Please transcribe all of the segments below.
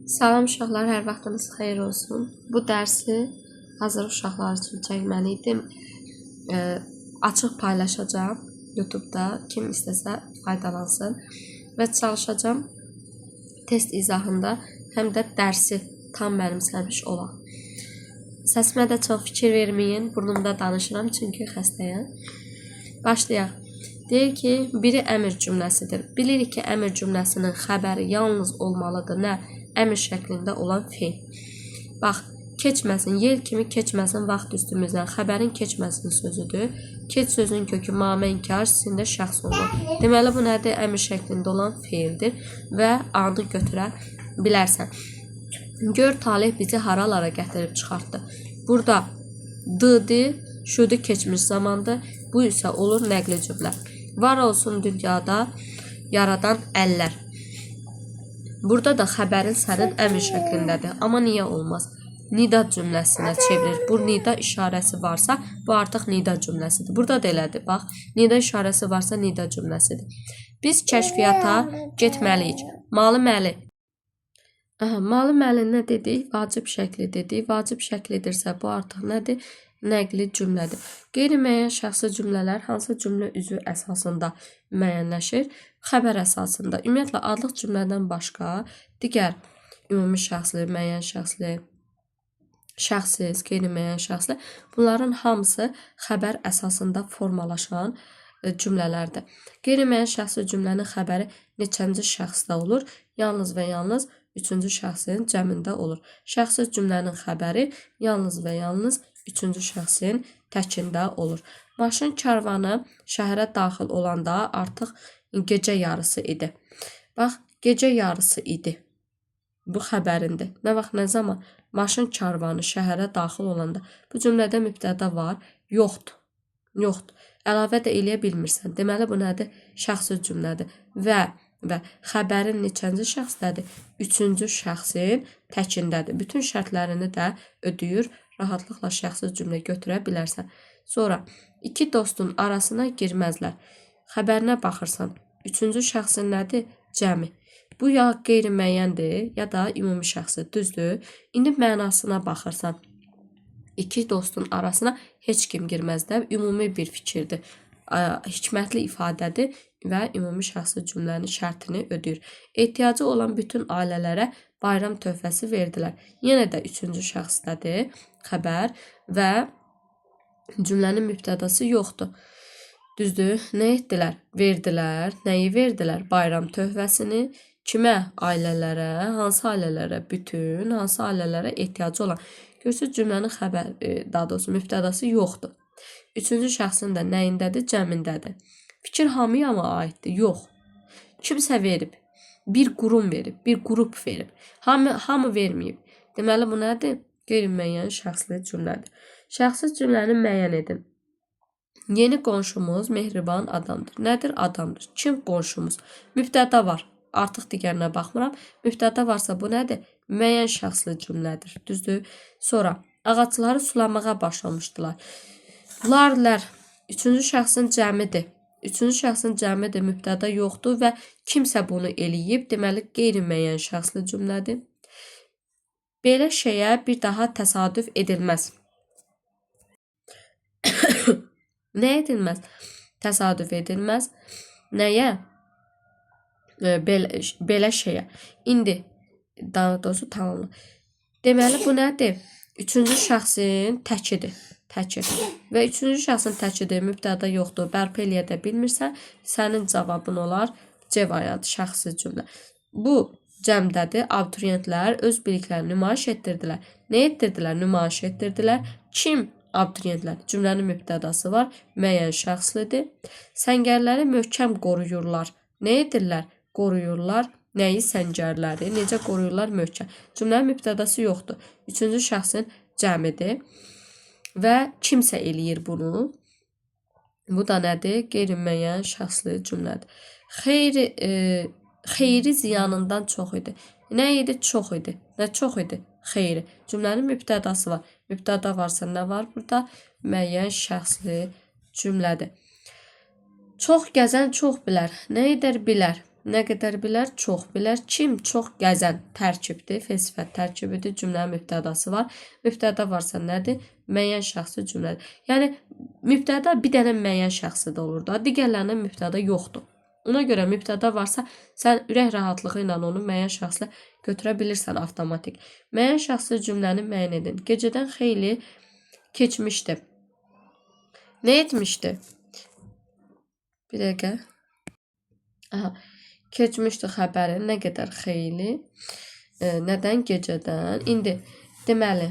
Salam uşaqlar, hər vaxtınız xeyir olsun. Bu dərsi hazır uşaqlar üçün çəkməli idim. Açıq paylaşacağım YouTube-da, kim istəsə faydalansın və çalışacağım test izahında həm də dərsi tam mənimsəmiş olaq. Səsimə də çox fikir verməyin, burnumda danışıram çünki xəstəyəm. Başlayaq. Deyir ki, biri əmr cümləsidir. Bilirik ki, əmr cümləsinin xəbəri yalnız olmalıdır. Nə? Əmr şəklində olan feil. Bax, keçməsin, yel kimi keçməsin vaxt üstümüzdən. Xəbərin keçməsin sözüdür. Keç sözün kökü mamə inkar, sizində şəxs olur. Deməli, bu nədir? Əmr şəklində olan feildir və anı götürə bilərsən. Gör, talih bizi haralara gətirib çıxartdı. Burada d-dir, şudur keçmiş zamandır. Bu isə olur nəqli cümlə. Var olsun dünyada yaradan əllər. Burada da xəbərin sənin əmr şəklindədir. Amma niyə olmaz? Nida cümləsinə çevirir. Bu nida işarəsi varsa, bu artıq nida cümləsidir. Burada da elədir. Bax, nida işarəsi varsa nida cümləsidir. Biz kəşfiyyata getməliyik. Malı məli. Malı məli nə dedik? Vacib şəkli dedik. Vacib şəklidirsə bu artıq nədir? Nəqli cümlədir. Qeyri-müəyyən şəxsi cümlələr hansı cümlə üzvü əsasında müəyyənləşir? Xəbər əsasında. Ümumiyyətlə, adlıq cümlədən başqa digər ümumi şəxsli, müəyyən şəxsli, şəxssiz, qeyri-müəyyən şəxsli bunların hamısı xəbər əsasında formalaşan cümlələrdir. Qeyri-müəyyən şəxsli cümlənin xəbəri neçənci şəxsdə olur? Yalnız və yalnız üçüncü şəxsin cəmində olur. Şəxsiz cümlənin xəbəri yalnız və yalnız üçüncü şəxsin təkində olur. Maşın karvanı şəhərə daxil olanda artıq gecə yarısı idi. Bax, gecə yarısı idi. Bu xəbərindir. Nə vaxt, nə zaman? Maşın karvanı şəhərə daxil olanda. Bu cümlədə mübtəda var? Yoxdur. Yoxdur. Əlavə də eləyə bilmirsən. Deməli, bu nədir? Şəxsiz cümlədir. Və xəbərin neçənci şəxsdədir? Üçüncü şəxsin təkindədir. Bütün şərtlərini də ödəyir. Rahatlıqla şəxsiz cümlə götürə bilərsən. Sonra, iki dostun arasına girməzlər. Xəbərinə baxırsan. Üçüncü şəxsin nədir? Cəmi. Bu ya qeyri-müəyyəndir, ya da ümumi şəxsi. Düzdür? İndi mənasına baxırsan. İki dostun arasına heç kim girməzlər. Ümumi bir fikirdir. Hikmətli ifadədir və ümumi şəxsi cümlənin şərtini ödəyir. Ehtiyacı olan bütün ailələrə bayram töhfəsi verdilər. Yenə də üçüncü şəxsdədir xəbər və cümlənin mübtədası yoxdur. Düzdür? Nə etdilər? Verdilər. Nəyi verdilər? Bayram töhfəsini. Kimə? Ailələrə. Hansı ailələrə? Bütün. Hansı ailələrə ehtiyacı olan. Görürsünüz, cümlənin daha doğrusu mübtədası yoxdur. Üçüncü şəxsin də nəyindədir? Cəmindədir. Fikir hamıya mı aiddir? Yox. Kimsə verib. Bir qurum verib. Bir qrup verib. Hamı verməyib. Deməli, bu nədir? Qeyri-müəyyən şəxsli cümlədir. Şəxsiz cümləni müəyyən edin. Yeni qonşumuz mehriban adamdır. Nədir? Adamdır. Kim qonşumuz? Mübtəda var. Artıq digərinə baxmıram. Mübtəda varsa bu nədir? Müəyyən şəxsli cümlədir. Düzdür? Sonra, ağacları sulamağa başlamışdılar. Lar. Üçüncü şəxsin cəmidir. Üçüncü şəxsin cəmidir. Mübtəda yoxdur və kimsə bunu eləyib. Deməli, qeyri-müəyyən şəxsli cümlədir. Belə şeyə bir daha təsadüf edilməz. Nə edilməz? Təsadüf edilməz. Nəyə? Belə şeyə. İndi, daha doğrusu tamamlı. Deməli, bu nədir? Üçüncü şəxsin təkidir. Təkir. Və üçüncü şəxsin təkidir, mübtəda yoxdur, bərpa eləyə də bilmirsən, sənin cavabın olar C variantı, şəxsiz cümlə. Bu cəmdədir, abituriyentlər öz biliklərini nümayiş etdirdilər. Nə etdirdilər? Nümayiş etdirdilər. Kim? Abituriyentlər. Cümlənin mübtədası var, müəyyən şəxslidir. Səngərləri möhkəm qoruyurlar. Nə edirlər? Qoruyurlar. Nəyi? Səngərləri. Necə qoruyurlar? Möhkəm. Cümlənin mübtədası yoxdur. Üçüncü şəxsin cəmidir. Və kimsə eləyir bunu. Bu da nədir? Qeyri-müəyyən şəxsli cümlədir. Xeyri ziyanından çox idi. Nə idi? Çox idi. Nə çox idi? Xeyri. Cümlənin mübtədası var. Mübtəda varsa nə var burada? Müəyyən şəxsli cümlədir. Çox gəzən çox bilər. Nə edər? Bilər. Nə qədər bilər? Çox bilər. Kim? Çox gəzən tərkibdir. Fe'l sifət tərkibidir. Cümlənin mübtədası var. Mübtəda varsa nədir? Müəyyən şəxsi cümlədir. Yəni mübtəda bir dənə müəyyən şəxsi də olur da. Digərlərinin mübtəda yoxdur. Ona görə mübtəda varsa sən ürək rahatlığı ilə onu müəyyən şəxslə götürə bilirsən avtomatik. Müəyyən şəxsi cümləni müəyyən edin. Gecədən xeyli keçmişdi. Nə etmişdi? Bir dəqiqə. Aha. Keçmişdi xəbəri nə qədər xeyli. Nədən? Gecədən. İndi deməli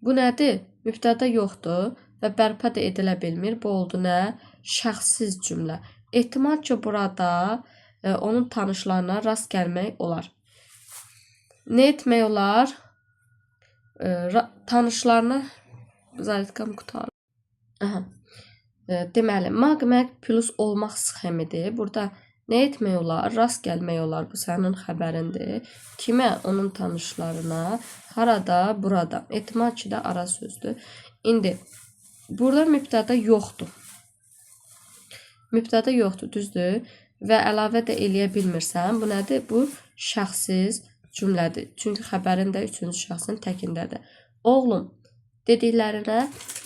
bu nədir? Mübtəda yoxdur və bərpa da edilə bilmir. Bu oldu nə? Şəxssiz cümlə. Ehtimal ki, burada onun tanışlarına rast gəlmək olar. Nə etmək olar? Tanışlarına zalitkam qutarır. Aha. Deməli, maq plus olmaq sxemidir. Burada nə etmək olar? Rast gəlmək olar. Bu sənin xəbərindir. Kimə? Onun tanışlarına. Harada? Burada. Ehtimal ki də ara sözdür. İndi burada mübtəda yoxdur. Mübtəda yoxdur, düzdür? Və əlavə də eləyə bilmirsən. Bu nədir? Bu şəxssiz cümlədir. Çünki xəbərin də üçüncü şəxsin təkindədir. Oğlum dediklərinə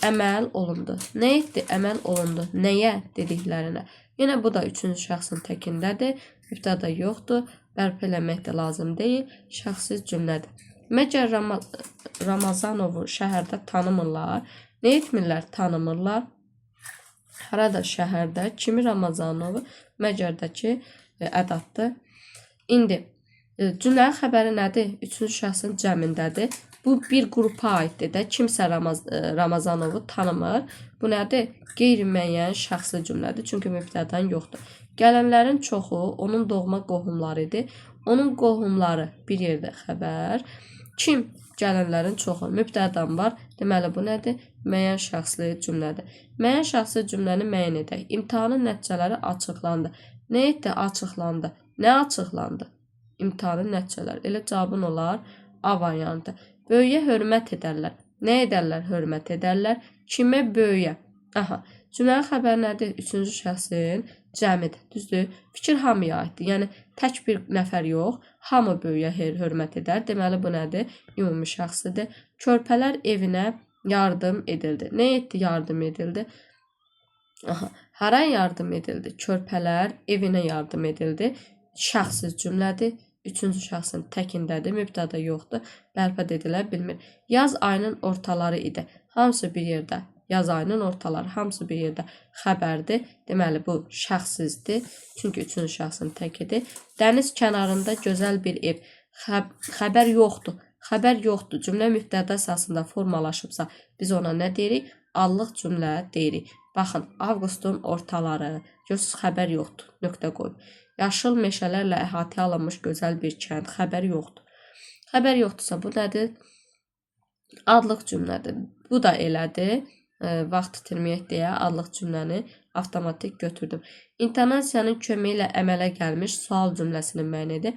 əməl olundu. Nə etdi? Əməl olundu. Nəyə? Dediklərinə. Yenə bu da üçüncü şəxsin təkindədir. Mübtəda yoxdur. Bərpa eləmək də lazım deyil. Şəxssiz cümlədir. Məgər Ramazanovu şəhərdə tanımırlar. Nə etmirlər? Tanımırlar. Harada? Şəhərdə. Kimi Ramazanovu? Məcərdəki ədatdır. İndi cümlənin xəbəri nədir? Üçüncü şəxsin cəmindədir. Bu bir qrupa aiddir də. Kimsə Ramazanovu tanımır. Bu nədir? Qeyri-müəyyən şəxsi cümlədir. Çünki mübtədan yoxdur. Gələnlərin çoxu onun doğma qohumları idi. Onun qohumları bir yerdə xəbər. Kim? Gələnlərin çoxu. Mübtədan var. Deməli bu nədir? Müəyyən şəxsli cümlədir. Müəyyən şəxsli cümləni müəyyən edək. İmtahanın nəticələri açıqlandı. Nə etdi? Açıqlandı. Nə açıqlandı? İmtahanın nəticələri. Elə cavabın olar A variantı. Böyüyə hörmət edərlər. Nə edərlər? Hörmət edərlər. Kimə? Böyüyə. Aha. Cümlənin xəbəri nədir? Üçüncü şəxsin cəmidir. Düzdür? Fikir hamıya aiddir. Yəni tək bir nəfər yox. Hamı böyüyə hörmət edər. Deməli bu nədir? Ümumi şəxsidir. Körpələr evinə yardım edildi. Nə etdi? Yardım edildi. Aha. Hara yardım edildi? Körpələr evinə yardım edildi. Şəxsiz cümlədir. Üçüncü şəxsin təkindədir. Mübtəda yoxdur. Bərpa edilə bilmir. Yaz ayının ortaları idi. Hamısı bir yerdə. Yaz ayının ortaları. Hamısı bir yerdə xəbərdir. Deməli bu şəxsizdir. Çünki üçüncü şəxsin təkidir. Dəniz kənarında gözəl bir ev. Xəbər yoxdur. Xəbər yoxdur. Cümlə mübtəda əsasında formalaşıbsa biz ona nə deyirik? Allıq cümlə deyirik. Baxın, avqustun ortaları. Görürsünüz, xəbər yoxdur. Nöqtə qoyub. Yaşıl meşələrlə əhatə alınmış gözəl bir kənd. Xəbər yoxdur. Xəbər yoxdursa bu nədir? Adlıq cümlədir. Bu da elədir. Vaxt itirməyək deyə adlıq cümləni avtomatik götürdüm. İntonasiyanın köməyi ilə əmələ gəlmiş sual cümləsini müəyyən edin.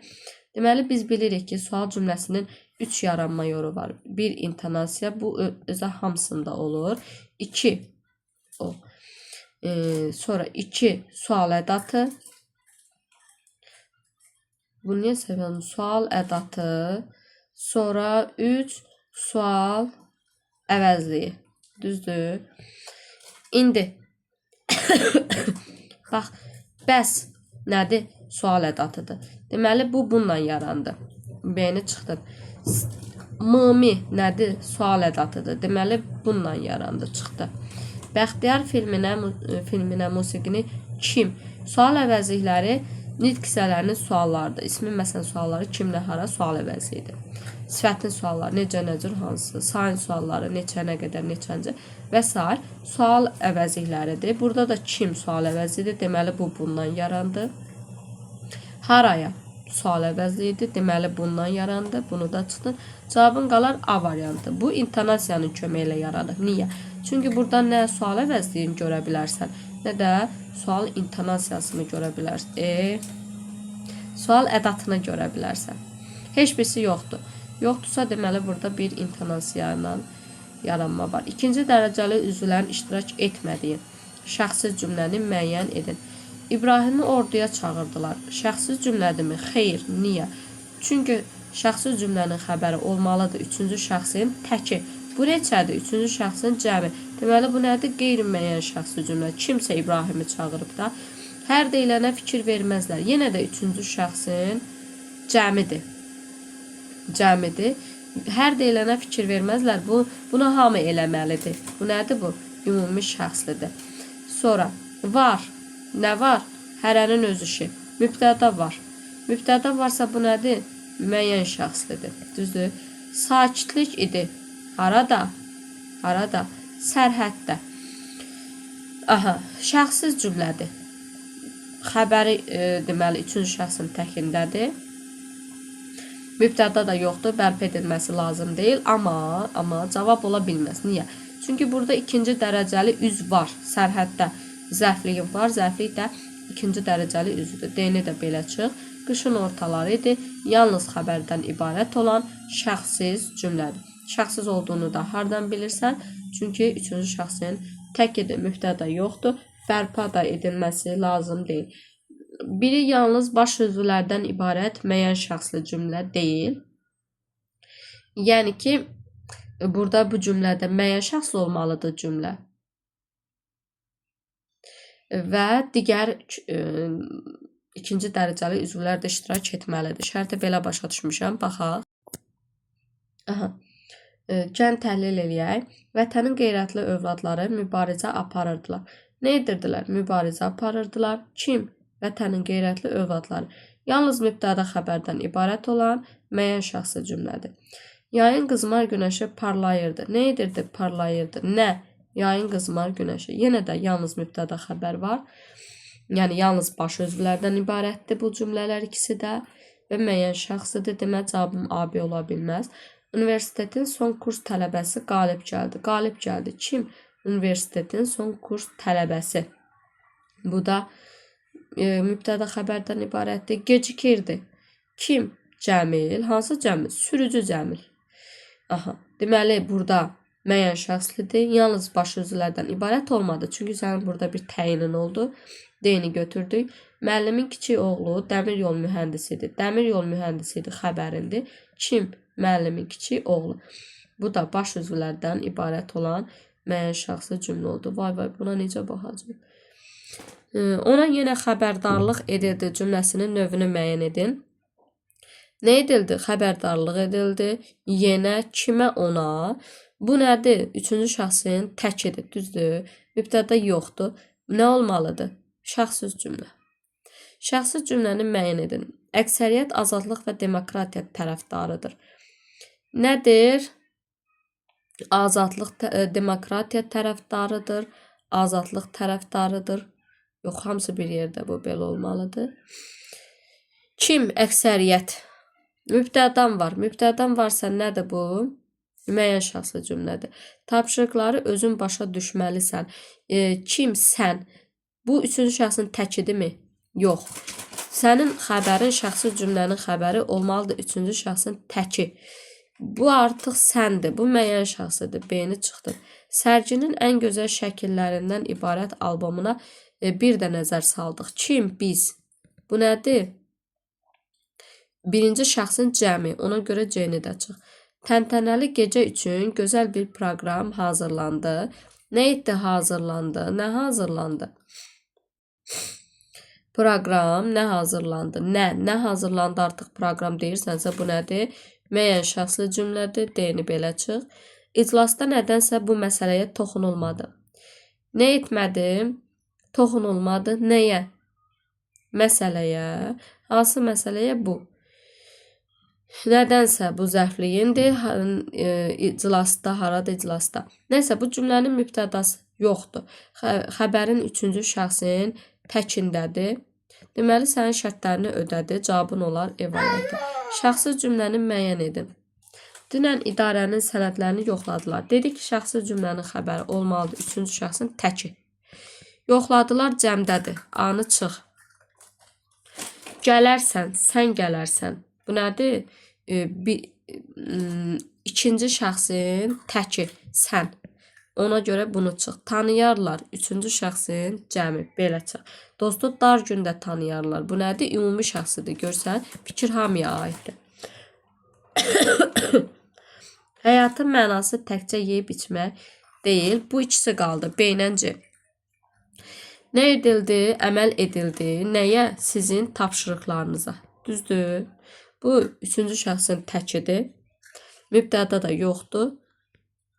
Deməli biz bilirik ki, sual cümləsinin 3 yaranma yolu var. 1 intonasiya, bu özə hamısında olur. 2 o. Sonra 2 sual ədatı. Bu niyə səviyyənin sual ədatı. Sonra 3 sual əvəzliyi. Düzdür? İndi bax, bəs nədir? Sual ədatıdır. Deməli bu bununla yarandı. Beyni çıxdı. Mımi nədir? Sual ədatıdır. Deməli bununla yarandı, çıxdı. Bəxtiyar filminə musiqini kim? Sual əvəzlikləri nitq hissələrinin suallarıdır. İsmin məsələn sualları kimlə hara sual əvəzliyidir. Sifətin sualları necə, nəcür, hansı, sayın sualları neçə, nə qədər, neçənci və s. Sual əvəzlikləridir. Burada da kim sual əvəzliyidir. Deməli bu bundan yarandı. Haraya sual əvəzliyidir. Deməli bundan yarandı. Bunu da çıxdı. Cavabın qalar A variantı. Bu intonasiyanın köməyi ilə yaradır. Niyə? Çünki burada nə sual əvəzliyini görə bilərsən, nə də sual intonasiyasını görə bilərsən. Sual ədatını görə bilərsən. Heç birisi yoxdur. Yoxdursa deməli burada bir intonasiya ilə yaranma var. İkinci dərəcəli üzvlərin iştirak etmədiyi şəxsiz cümləni müəyyən edin. İbrahimi orduya çağırdılar. Şəxsi cümlədirmi? Xeyr. Niyə? Çünki şəxsi cümlənin xəbəri olmalıdır üçüncü şəxsin təki. Bu neçədir? Üçüncü şəxsin cəmi. Deməli, bu nədir? Qeyri-müəyyən şəxsi cümlə. Kimsə İbrahimi çağırıb da. Hər deyilənə fikir verməzlər. Yenə də üçüncü şəxsin cəmidir. Cəmidir. Hər deyilənə fikir verməzlər. Buna hamı eləməlidir. Bu nədir bu? Ümumi şəxslidir. Sonra var. Nə var? Hərənin öz işi. Mübtəda var. Mübtəda varsa bu nədir? Müəyyən şəxslidir. Düzdür? Sakitlik idi. Harada? Harada? Sərhəddə. Aha, şəxsiz cümlədir. Xəbəri deməli üçüncü şəxsin təkindədir. Mübtəda da yoxdur, bərpa edilməsi lazım deyil, amma cavab ola bilməz. Niyə? Çünki burada ikinci dərəcəli üz var. Sərhəddə zərfliyin var, zərflik də ikinci dərəcəli üzüdür. D-ni də belə çıx. Qışın ortaları idi. Yalnız xəbərdən ibarət olan şəxsiz cümlədir. Şəxsiz olduğunu da hardan bilirsən? Çünki üçüncü şəxsin təkidir, mübtəda yoxdur. Bərpa da edilməsi lazım deyil. Biri yalnız baş sözlərdən ibarət müəyyən şəxsli cümlə deyil. Yəni ki, burada bu cümlədə müəyyən şəxsli olmalıdır cümlə. Və digər ikinci dərəcəli üzvlər də iştirak etməlidir. Şərti belə başa düşmüşəm. Baxaq. Aha. Gəlin təhlil eləyək. Vətənin qeyrətli övladları mübarizə aparırdılar. Nə edirdilər? Mübarizə aparırdılar. Kim? Vətənin qeyrətli övladları. Yalnız mübtəda xəbərdən ibarət olan müəyyən şəxsi cümlədir. Yayın qızmar günəşi parlayırdı. Nə edirdi? Parlayırdı. Nə? Yayın qızmar günəşi. Yenə də yalnız mübtəda xəbər var. Yəni yalnız baş özvlərdən ibarətdir bu cümlələr ikisi də və müəyyən şəxsidir. Demək cavabım AB ola bilməz. Universitetin son kurs tələbəsi qalib gəldi. Qalib gəldi. Kim? Universitetin son kurs tələbəsi. Bu da mübtəda xəbərdən ibarətdir. Gecikirdi. Kim? Cəmil. Hansı Cəmil? Sürücü Cəmil. Aha. Deməli, burada müəyyən şəxslidir. Yalnız baş sözlərdən ibarət olmadı. Çünki sənin burada bir təyinin oldu. D-ni götürdük. Müəllimin kiçik oğlu dəmir yol mühəndisidir. Dəmir yol mühəndisidir xəbərindir. Kim? Müəllimin kiçik oğlu. Bu da baş sözlərdən ibarət olan müəyyən şəxsi cümlə oldu. Vay, buna necə baxacaq? Ona yenə xəbərdarlıq edirdi cümləsinin növünü müəyyən edin. Nə edildi? Xəbərdarlıq edildi. Yenə kimə? Ona. Bu nədir? Üçüncü şəxsin təkidir. Düzdür? Mübtəda yoxdur. Nə olmalıdır? Şəxsiz cümlə. Şəxsiz cümləni müəyyən edin. Əksəriyyət azadlıq və demokratiya tərəfdarıdır. Nədir? Azadlıq demokratiya tərəfdarıdır. Azadlıq tərəfdarıdır. Yox, hamısı bir yerdə bu belə olmalıdır. Kim? Əksəriyyət. Mübtədan var. Mübtədan varsa nədir bu? Müəyyən şəxsli cümlədir. Tapşırıqları özün başa düşməlisən. Kim? Sən. Bu üçüncü şəxsin təkidirmi? Yox. Sənin xəbərin şəxsi cümlənin xəbəri olmalıdır üçüncü şəxsin təki. Bu artıq səndir. Bu müəyyən şəxsidir. B-ni çıxdı. Sərginin ən gözəl şəkillərindən ibarət albomuna bir də nəzər saldıq. Kim? Biz. Bu nədir? Birinci şəxsin cəmi. Ona görə C-ni də çıx. Təntənəli gecə üçün gözəl bir proqram hazırlandı. Nə etdi? Hazırlandı. Nə hazırlandı? Proqram nə hazırlandı? Nə hazırlandı artıq proqram deyirsənsə bu nədir? Müəyyən şəxsli cümlədir. D-ni belə çıx. İclasda nədənsə bu məsələyə toxunulmadı. Nə etmədi? Toxunulmadı. Nəyə? Məsələyə. Hansı məsələyə? Bu. Nədənsə bu zərfliyindir. İclasda, harada iclasda. Nəsə bu cümlənin mübtədası yoxdur. Xəbərin üçüncü şəxsin təkindədir. Deməli, sənin şərtlərini ödədi. Cavabın olar evaluatı. Şəxsi cümləni müəyyən edin. Dünən idarənin sənədlərini yoxladılar. Dedi ki, şəxsi cümlənin xəbəri olmalıdır. Üçüncü şəxsin təki. Yoxladılar cəmdədir. A-nı çıx. Gələrsən, sən gələrsən. Bu nədir? İkinci şəxsin təki, sən. Ona görə bunu çıx. Tanıyarlar. Üçüncü şəxsin cəmi. Belə çıx. Dostu dar gündə tanıyarlar. Bu nədir? Ümumi şəxsidir. Görsən, fikir hamıya aiddir. Həyatın mənası təkcə yeyib içmək deyil. Bu ikisi qaldı. Beynənci. Nə edildi? Əməl edildi. Nəyə? Sizin tapşırıqlarınıza. Düzdür? Bu üçüncü şəxsin təkidir. Mübtəda da yoxdur.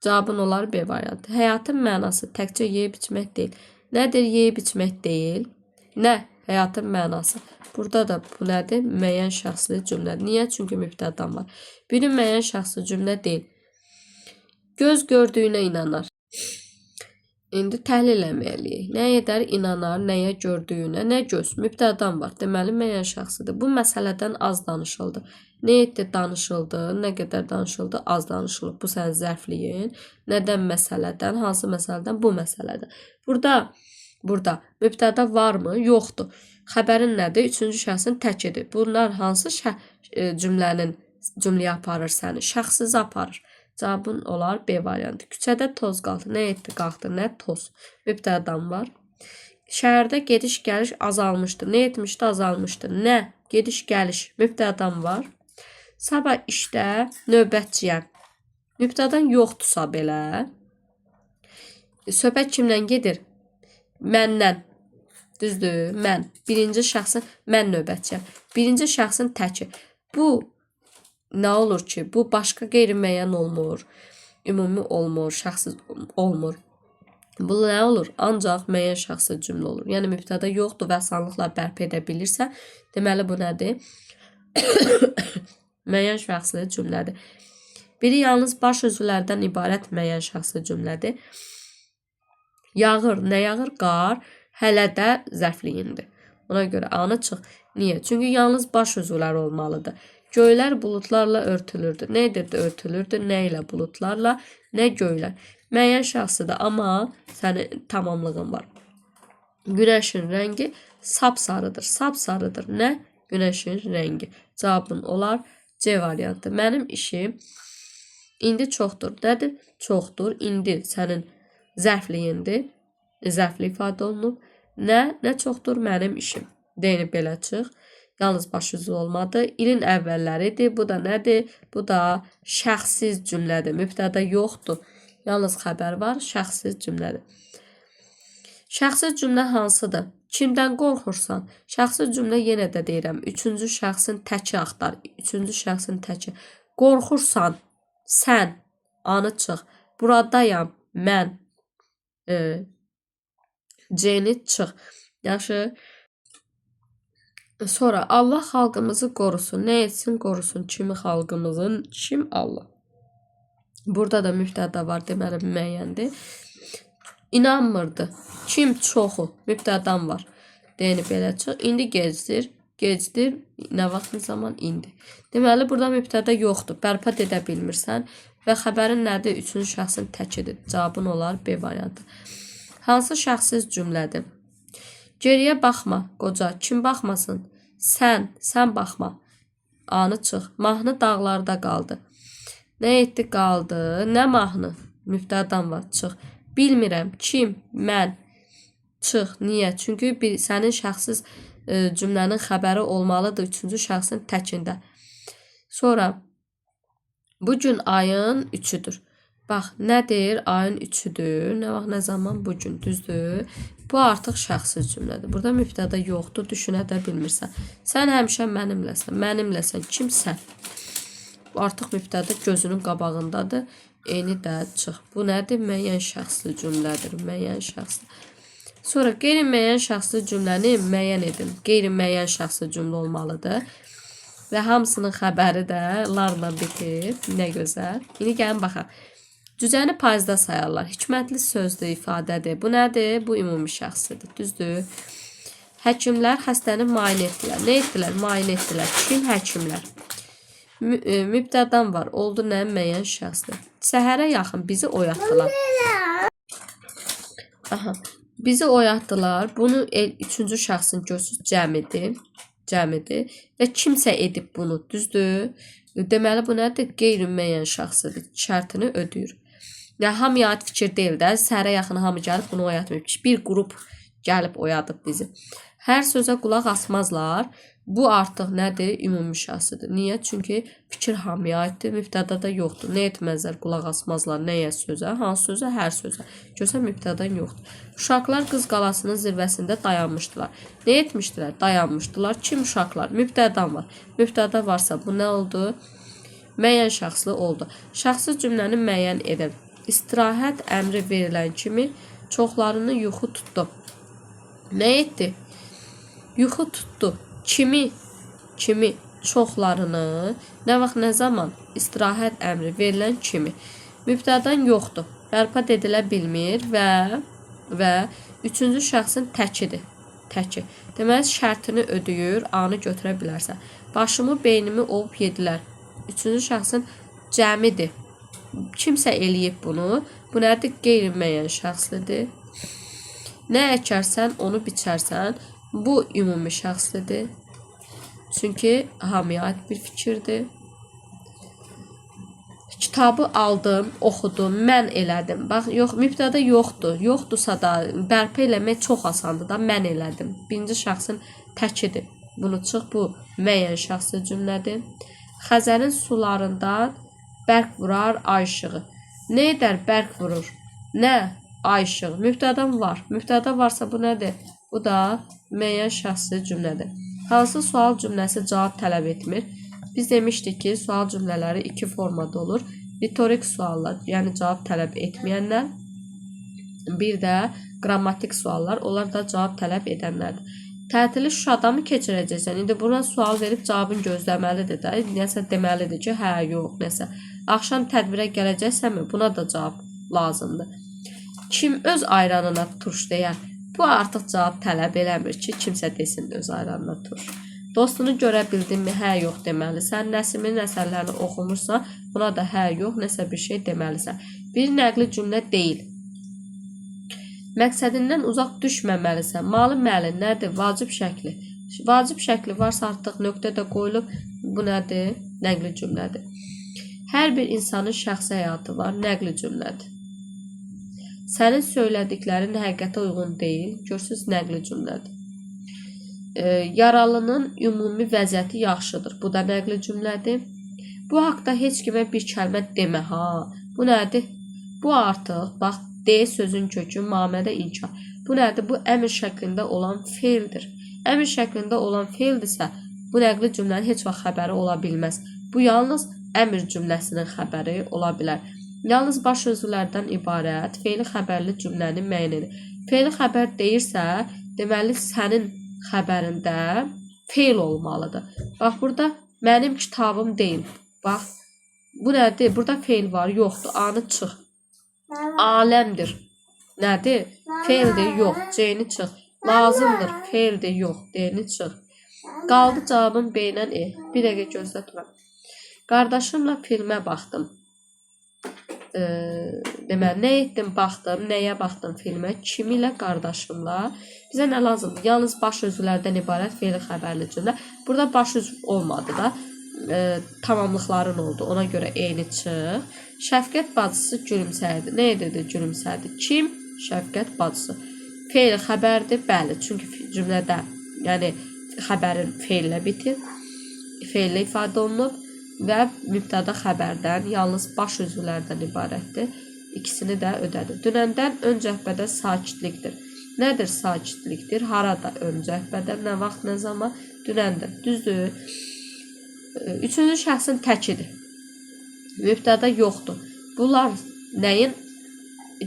Cavabın olar B variantı. Həyatın mənası təkcə yeyib içmək deyil. Nədir yeyib içmək deyil? Nə? Həyatın mənası. Burada da bu nədir? Müəyyən şəxsli cümlədir. Niyə? Çünki mübtədan var. Biri müəyyən şəxsli cümlə deyil. Göz gördüyünə inanar. İndi təhlil eləməliyik. Nə edər? İnanar. Nəyə gördüyünə? Nə göz? Mübtədan var. Deməli, müəyyən şəxsidir. Bu məsələdən az danışıldı. Nə etdi? Danışıldı. Nə qədər danışıldı? Az danışılıb. Bu sənin zərfliyin. Nədən məsələdən? Hansı məsələdən? Bu məsələdən. Burada mübtəda varmı? Yoxdur. Xəbərin nədir? Üçüncü şəxsin təkidir. Bunlar hansı cümləyə aparır səni? Şəxsiz aparır. Cavabın olar B variantı. Küçədə toz qaldı. Nə etdi? Qalxdı. Nə? Toz. Mübtədan var. Şəhərdə gediş-gəliş azalmışdı. Nə etmişdi? Azalmışdı. Nə? Gediş-gəliş. Mübtədan var. Sabah işdə növbətçiyəm. Mübtədan yoxdursa belə. Söhbət kimdən gedir? Məndən. Düzdür? Mən. Birinci şəxsin mən növbətçiyəm. Birinci şəxsin təki. Bu nə olur ki? Bu başqa qeyri-müəyyən olmur. Ümumi olmur. Şəxsiz olmur. Bu nə olur? Ancaq müəyyən şəxsi cümlə olur. Yəni mübtəda yoxdur və asanlıqla bərpa edə bilirsə, deməli bu nədir? Müəyyən şəxsli cümlədir. Biri yalnız baş üzvlərdən ibarət müəyyən şəxsli cümlədir. Yağır. Nə yağır? Qar. Hələ də zərfliyindir. Ona görə A-nı çıx. Niyə? Çünki yalnız baş üzvlər olmalıdır. Göylər buludlarla örtülürdü. Nə edirdi? Örtülürdü. Nə ilə? Buludlarla. Nə göylər? Müəyyən şəxsidir, amma sənin tamamlığın var. Günəşin rəngi sapsarıdır. Sapsarıdır. Nə? Günəşin rəngi. Cavabın olar C variantı. Mənim işim indi çoxdur. Nədir? Çoxdur. İndi sənin zərfliyindir. Zərfli ifadə olunub. Nə? Nə çoxdur? Mənim işim. Deyinib belə çıx. Yalnız baş üzvü olmadı. İlin əvvəlləridir. Bu da nədir? Bu da şəxsiz cümlədir. Mübtəda yoxdur. Yalnız xəbər var. Şəxsiz cümlədir. Şəxsiz cümlə hansıdır? Kimdən qorxursan? Şəxsiz cümlə yenə də deyirəm. Üçüncü şəxsin təki axtar. Üçüncü şəxsin təki. Qorxursan. Sən. Anı çıx. Buradayam. Mən. C-ni çıx. Yaxşı. Sonra Allah xalqımızı qorusun. Nə etsin? Qorusun. Kimi xalqımızın? Kim? Allah. Burada da mübtəda var. Deməli müəyyəndir. İnanmırdı. Kim? Çoxu. Mübtədan var. Deyini belə çıx. İndi gecdir. Gecdir. Nə vaxt, nə zaman? İndi. Deməli, burada mübtəda yoxdur. Bərpa edə bilmirsən. Və xəbərin nədir? Üçüncü şəxsin təkidir. Cavabın olar B variantı. Hansı şəxsiz cümlədir? Geriyə baxma, qoca. Kim baxmasın? Sən. Sən baxma. A-nı çıx. Mahnı dağlarda qaldı. Nə etdi? Qaldı. Nə mahnı? Mübtədan var. Çıx. Bilmirəm. Kim? Mən. Çıx. Niyə? Çünki sənin şəxsiz cümlənin xəbəri olmalıdır üçüncü şəxsin təkində. Sonra bu gün ayın 3-üdür. Bax, nədir? Ayın 3-üdür. Nə vaxt, nə zaman? Bu gün. Düzdür? Bu artıq şəxsiz cümlədir. Burada mübtəda yoxdur. Düşünə də bilmirsən. Sən həmişə mənimləsən. Mənimləsən. Kimsən? Bu artıq mübtəda gözünün qabağındadır. Eni də çıx. Bu nədir? Müəyyən şəxsli cümlədir. Müəyyən şəxsli. Sonra qeyri-müəyyən şəxsli cümləni müəyyən edin. Qeyri-müəyyən şəxsli cümlə olmalıdır. Və hamısının xəbəri də larla bitir. Nə gözəl. İndi gəlin baxaq. Cücəni payızda sayarlar. Hikmətli sözdür, ifadədir. Bu nədir? Bu ümumi şəxsidir. Düzdür? Həkimlər xəstəni müayinə etdilər. Nə etdilər? Müayinə etdilər. Kim? Həkimlər. Mübtədan var. Oldu nə? Müəyyən şəxsdir. Səhərə yaxın bizi oyatdılar. Aha. Bizi oyatdılar. Bunu üçüncü şəxsin gözü cəmidir. Cəmidir. Və kimsə edib bunu. Düzdür? Deməli bu nədir? Qeyri-müəyyən şəxsidir. Şərtini ödəyir. Yəni hamıya aid fikir deyil də. Səhərə yaxın hamı gəlib bunu oyatmayıb ki, bir qrup gəlib oyadıb bizi. Hər sözə qulaq asmazlar. Bu artıq nədir? Ümumi şəxsidir. Niyə? Çünki fikir hamıya aiddir, mübtədada yoxdur. Nə etməzlər? Qulaq asmazlar nəyə sözə? Hansı sözə? Hər sözə. Görsən mübtədən yoxdur. Uşaqlar Qız qalasının zirvəsində dayanmışdılar. Nə etmişdilər? Dayanmışdılar. Kim uşaqlar? Mübtədan var. Mübtəda varsa bu nə oldu? Müəyyən şəxsli oldu. Şəxsi cümləni müəyyən edin. İstirahət əmri verilən kimi çoxlarını yuxu tutdu. Nə etdi? Yuxu tutdu. Kimi? Çoxlarını. Nə vaxt, nə zaman? İstirahət əmri verilən kimi. Mübtədan yoxdur. Bərpa edilə bilmir və üçüncü şəxsin təkidir. Təki. Deməli, şərtini ödəyir, anı götürə bilərsən. Başımı, beynimi ovub yedilər. Üçüncü şəxsin cəmidir. Kimsə eləyib bunu. Bu nədir? Qeyri-müəyyən şəxslidir. Nə əkərsən, onu biçərsən. Bu ümumi şəxslidir. Çünki hamıya aid bir fikirdir. Kitabı aldım, oxudum, mən elədim. Bax, yox, mübtəda yoxdur. Yoxdursa da bərpa eləmək çox asandır da, mən elədim. Birinci şəxsin təkidir. Bunu çıx, bu müəyyən şəxsli cümlədir. Xəzərin sularında bərk vurar ay işığı. Nə edər bərk vurur? Nə? Ay işığı. Mübtədan var. Mübtəda varsa bu nədir? Bu da müəyyən şəxsli cümlədir. Hansı sual cümləsi cavab tələb etmir? Biz demişdik ki, sual cümlələri iki formada olur. Ritorik suallar, yəni cavab tələb etməyənlər. Bir də qrammatik suallar, onlar da cavab tələb edənlərdir. Tətili Şuşada mı keçirəcəksən? İndi buna sual verib cavabını gözləməlidir də. Nəsə deməlidir ki, hə, yox, nəsə. Axşam tədbirə gələcəksənmi? Buna da cavab lazımdır. Kim öz ayranına turş deyər? Bu artıq cavab tələb eləmir ki, kimsə desin öz ayranına turş. Dostunu görə bildinmi? Hə, yox deməlisən. Nəsimin əsərlərini oxumursan, buna da hə, yox, nəsə bir şey deməlisən. Bir nəqli cümlə deyil. Məqsədindən uzaq düşməməlisən. Malı məli nədir? Vacib şəkli. Vacib şəkli varsa artıq nöqtə də qoyulub. Bu nədir? Nəqli cümlədir. Hər bir insanın şəxsi həyatı var. Nəqli cümlədir. Sənin söylədiklərin həqiqətə uyğun deyil. Görsünüz, nəqli cümlədir. Yaralının ümumi vəziyyəti yaxşıdır. Bu da nəqli cümlədir. Bu haqda heç kimə bir kəlmə demə. Ha, bu nədir? Bu artıq, bax, D sözün kökü mamədə inkar. Bu nədir? Bu əmr şəklində olan feildir. Əmr şəklində olan feildirsə, bu nəqli cümlənin heç vaxt xəbəri ola bilməz. Bu yalnız əmr cümləsinin xəbəri ola bilər. Yalnız baş sözlərdən ibarət feili xəbərli cümləni müəyyən edir. Feili xəbər deyirsə, deməli sənin xəbərində feil olmalıdır. Bax, burada mənim kitabım deyil. Bax, bu nədir? Burada feil var, yoxdur. Anı çıx. Aləmdir. Nədir? Feildir, yox. C-ni çıx. Lazımdır. Feildir, yox. D-ni çıx. Qaldı cavabın B ilə E. Bir dəqiqə gözlə turam. Qardaşımla filmə baxdım. Deməli, nə etdim? Baxdım. Nəyə baxdım filmə? Kimi ilə? Qardaşımla. Bizə nə lazımdır? Yalnız baş sözlərdən ibarət feili xəbərli cümlə. Burada baş söz olmadı da. Tamamlıqların oldu. Ona görə eyni çıx. Şəfqət bacısı gülümsəyirdi. Nə edirdi? Gülümsəyirdi. Kim? Şəfqət bacısı. Feil xəbərdir. Bəli. Çünki cümlədə, yəni xəbərin feillə bitir. Feillə ifadə olunub. Və mübtəda xəbərdən, yalnız baş sözlərdən ibarətdir. İkisini də ödədir. Dünəndən ön cəhbədə sakitlikdir. Nədir sakitlikdir? Harada ön cəhbədə, nə vaxt, nə zaman? Dünəndə. Düzdür. Üçüncü şəxsin təkidir. Mübtəda yoxdur. Bunlar nəyin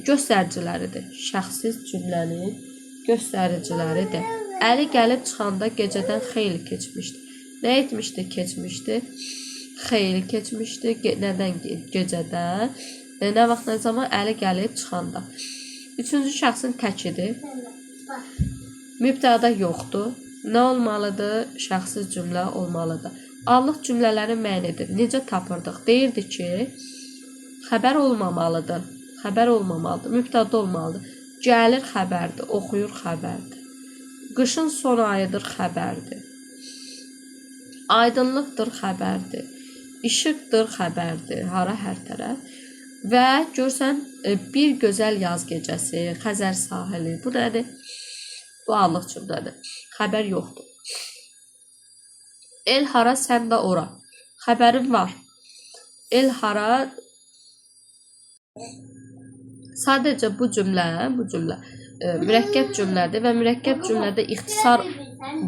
göstəriciləridir? Şəxsiz cümlənin göstəriciləridir. Əli gəlib çıxanda gecədən xeyli keçmişdi. Nə etmişdi? Keçmişdi. Xeyli keçmişdi. Nədən? Gecədən. Nə vaxt, nə zaman? Əli gəlib çıxanda. Üçüncü şəxsin təkidir. Mübtəda yoxdur. Nə olmalıdır? Şəxsiz cümlə olmalıdır. Allıq cümlələri müəyyən edir. Necə tapırdıq? Deyirdi ki, xəbər olmamalıdır. Xəbər olmamalıdır. Mübtəda olmalıdır. Gəlir xəbərdir. Oxuyur xəbərdir. Qışın son ayıdır xəbərdir. Aydınlıqdır xəbərdir. İşıqdır xəbərdir. Hara hər tərəf. Və görsən bir gözəl yaz gecəsi, Xəzər sahili. Bu nədir? Bu anlıq cümlədir. Xəbər yoxdur. El hara, sən də ora. Xəbərin var. El hara. Sadəcə bu cümlə mürəkkəb cümlədir və mürəkkəb cümlədə ixtisar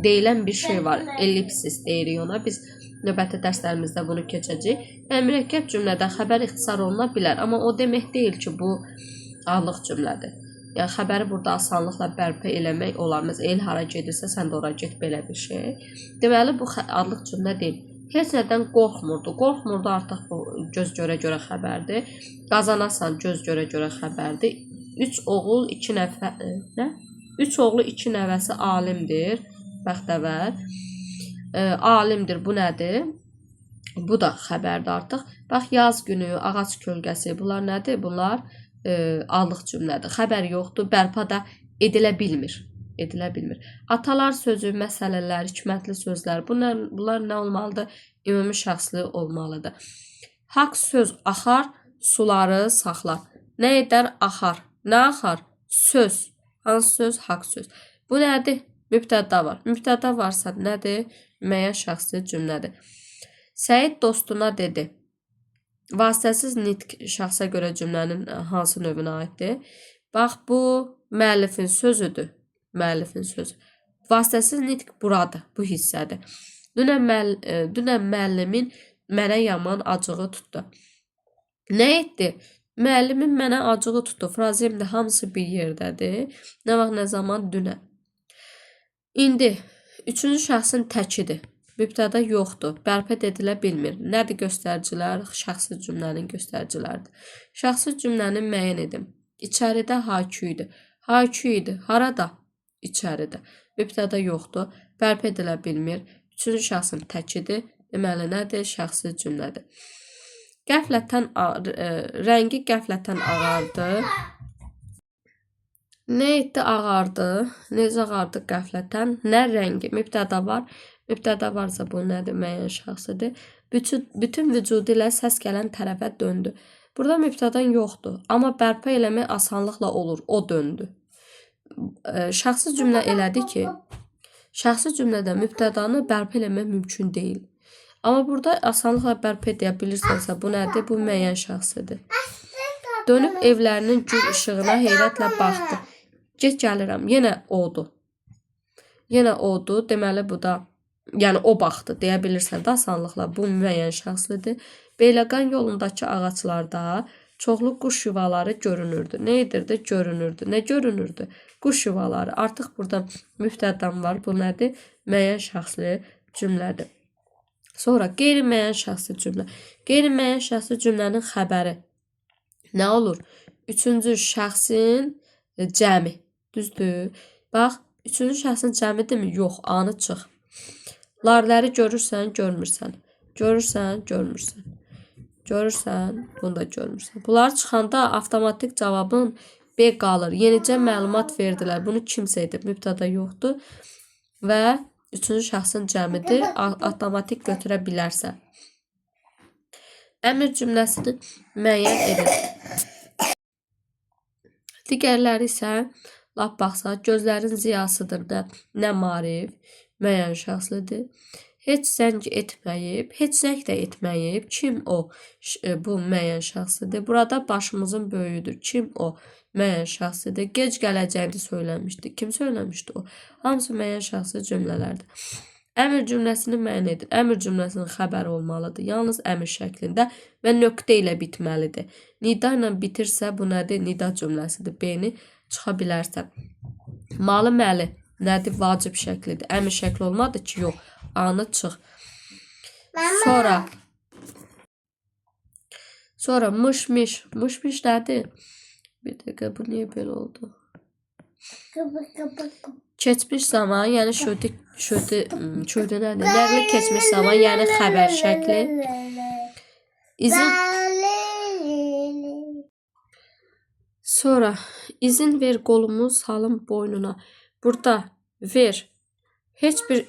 deyilən bir şey var. Ellipsis deyirik ona. Biz növbəti dərslərimizdə bunu keçəcəyik. Və mürəkkəb cümlədə xəbər ixtisar oluna bilər. Amma o demək deyil ki, bu anlıq cümlədir. Yəni, xəbəri burada asanlıqla bərpa eləmək olar. Məsələn, el hara gedirsə, sən də ora get, belə bir şey. Deməli, bu adlıq cümlə deyil. Heç nədən qorxmurdu. Qorxmurdu artıq bu göz görə-görə xəbərdir. Qazanasan göz görə-görə xəbərdir. 3 oğul, 2 nəfər, nə? 3 oğlu, 2 nəvəsi alimdir. Bəxtəvər. Alimdir, bu nədir? Bu da xəbərdir artıq. Bax, yaz günü, ağac kölgəsi, bunlar nədir? Bunlar anlıq cümlədir. Xəbər yoxdur, bərpa da edilə bilmir. Atalar sözü, məsələlər, hikmətli sözlər, bunlar nə olmalıdır? Ümumi şəxsli olmalıdır. Haqq söz axar, suları saxlar. Nə edər? Axar. Nə axar? Söz. Hansı söz? Haqq söz. Bu nədir? Mübtəda var. Mübtəda varsa nədir? Müəyyən şəxsli cümlədir. Səid dostuna dedi. Vasitəsiz nitq şəxsə görə cümlənin hansı növünə aiddir? Bax, bu müəllifin sözüdür. Müəllifin sözü. Vasitəsiz nitq buradır, bu hissədir. Dünən müəllimin mənə yaman acığı tutdu. Nə etdi? Müəllimin mənə acığı tutdu. Frazemdə hamısı bir yerdədir. Nə vaxt, nə zaman? Dünən. İndi, üçüncü şəxsin təkidir. Mübtəda yoxdur, bərpa edilə bilmir. Nədir göstəricilər? Şəxsi cümlənin göstəriciləridir. Şəxsi cümləni müəyyən edin. İçəridə Haykü idi. Haykü idi. Harada? İçəridə. Mübtəda yoxdur, bərpa edilə bilmir. Üçüncü şəxsin təkidir. Deməli, nədir? Şəxsi cümlədir. Rəngi qəflətən ağardı. Nə etdi? Ağardı. Necə ağardı qəflətən? Nə rəngi? Mübtəda var. Mübtəda varsa bu nədir? Müəyyən şəxsidir. Bütün vücudu ilə səs gələn tərəfə döndü. Burada mübtədan yoxdur. Amma bərpa eləmək asanlıqla olur. O döndü. Şəxsi cümlə elədi ki, şəxsi cümlədə mübtədanı bərpa eləmək mümkün deyil. Amma burada asanlıqla bərpa edə bilirsənsə, bu nədir? Bu müəyyən şəxsidir. Dönüb evlərinin gül işığına heyrətlə baxdı. Get gəlirəm. Yenə odur. Yenə odur. Deməli, bu da yəni o baxdı, deyə bilirsən də asanlıqla. Bu müəyyən şəxslidir. Beyləqan yolundakı ağaclarda çoxlu quş yuvaları görünürdü. Nə edirdi? Görünürdü. Nə görünürdü? Quş yuvaları. Artıq burada mübtədan var. Bu nədir? Müəyyən şəxsli cümlədir. Sonra qeyri-müəyyən şəxsli cümlə. Qeyri-müəyyən şəxsli cümlənin xəbəri nə olur? Üçüncü şəxsin cəmi. Düzdür? Bax, üçüncü şəxsin cəmidirmi? Yox, anı çıx. Larləri görürsən, görmürsən. Görürsən, görmürsən. Görürsən, bunu da görmürsən. Bunlar çıxanda avtomatik cavabın B qalır. Yenicə məlumat verdilər. Bunu kimsə edib, mübtəda yoxdur. Və üçüncü şəxsin cəmidir. Avtomatik götürə bilərsən. Əmr cümləsini müəyyən edin. Digərləri isə lap baxsa, gözlərin ziyasıdır. Nə marif? Müəyyən şəxslidir. Heç zəng etməyib, heç zəng də etməyib. Kim o? Bu müəyyən şəxslidir. Burada başımızın böyüyüdür. Kim o? Müəyyən şəxslidir. Gec gələcəyini söyləmişdi. Kim söyləmişdi o? Hamısı müəyyən şəxsli cümlələrdir. Əmr cümləsini müəyyən edin. Əmr cümləsinin xəbəri olmalıdır. Yalnız əmr şəklində və nöqtə ilə bitməlidir. Nida ilə bitirsə bu nədir? Nida cümləsidir. B-ni çıxa bilərsən. Malı məli nədir? Vacib şəklidir. Əmr şəkli olmadı ki, yox. Anı çıx. Sonra mış-miş. Mış-miş nədir? Bir dəqiqə, bu niyə belə oldu? Keçmiş zaman, yəni şöydü nədir? Nəqli keçmiş zaman, yəni xəbər şəkli. Sonra izin ver qolumu salım boynuna. Burada ver. Heç bir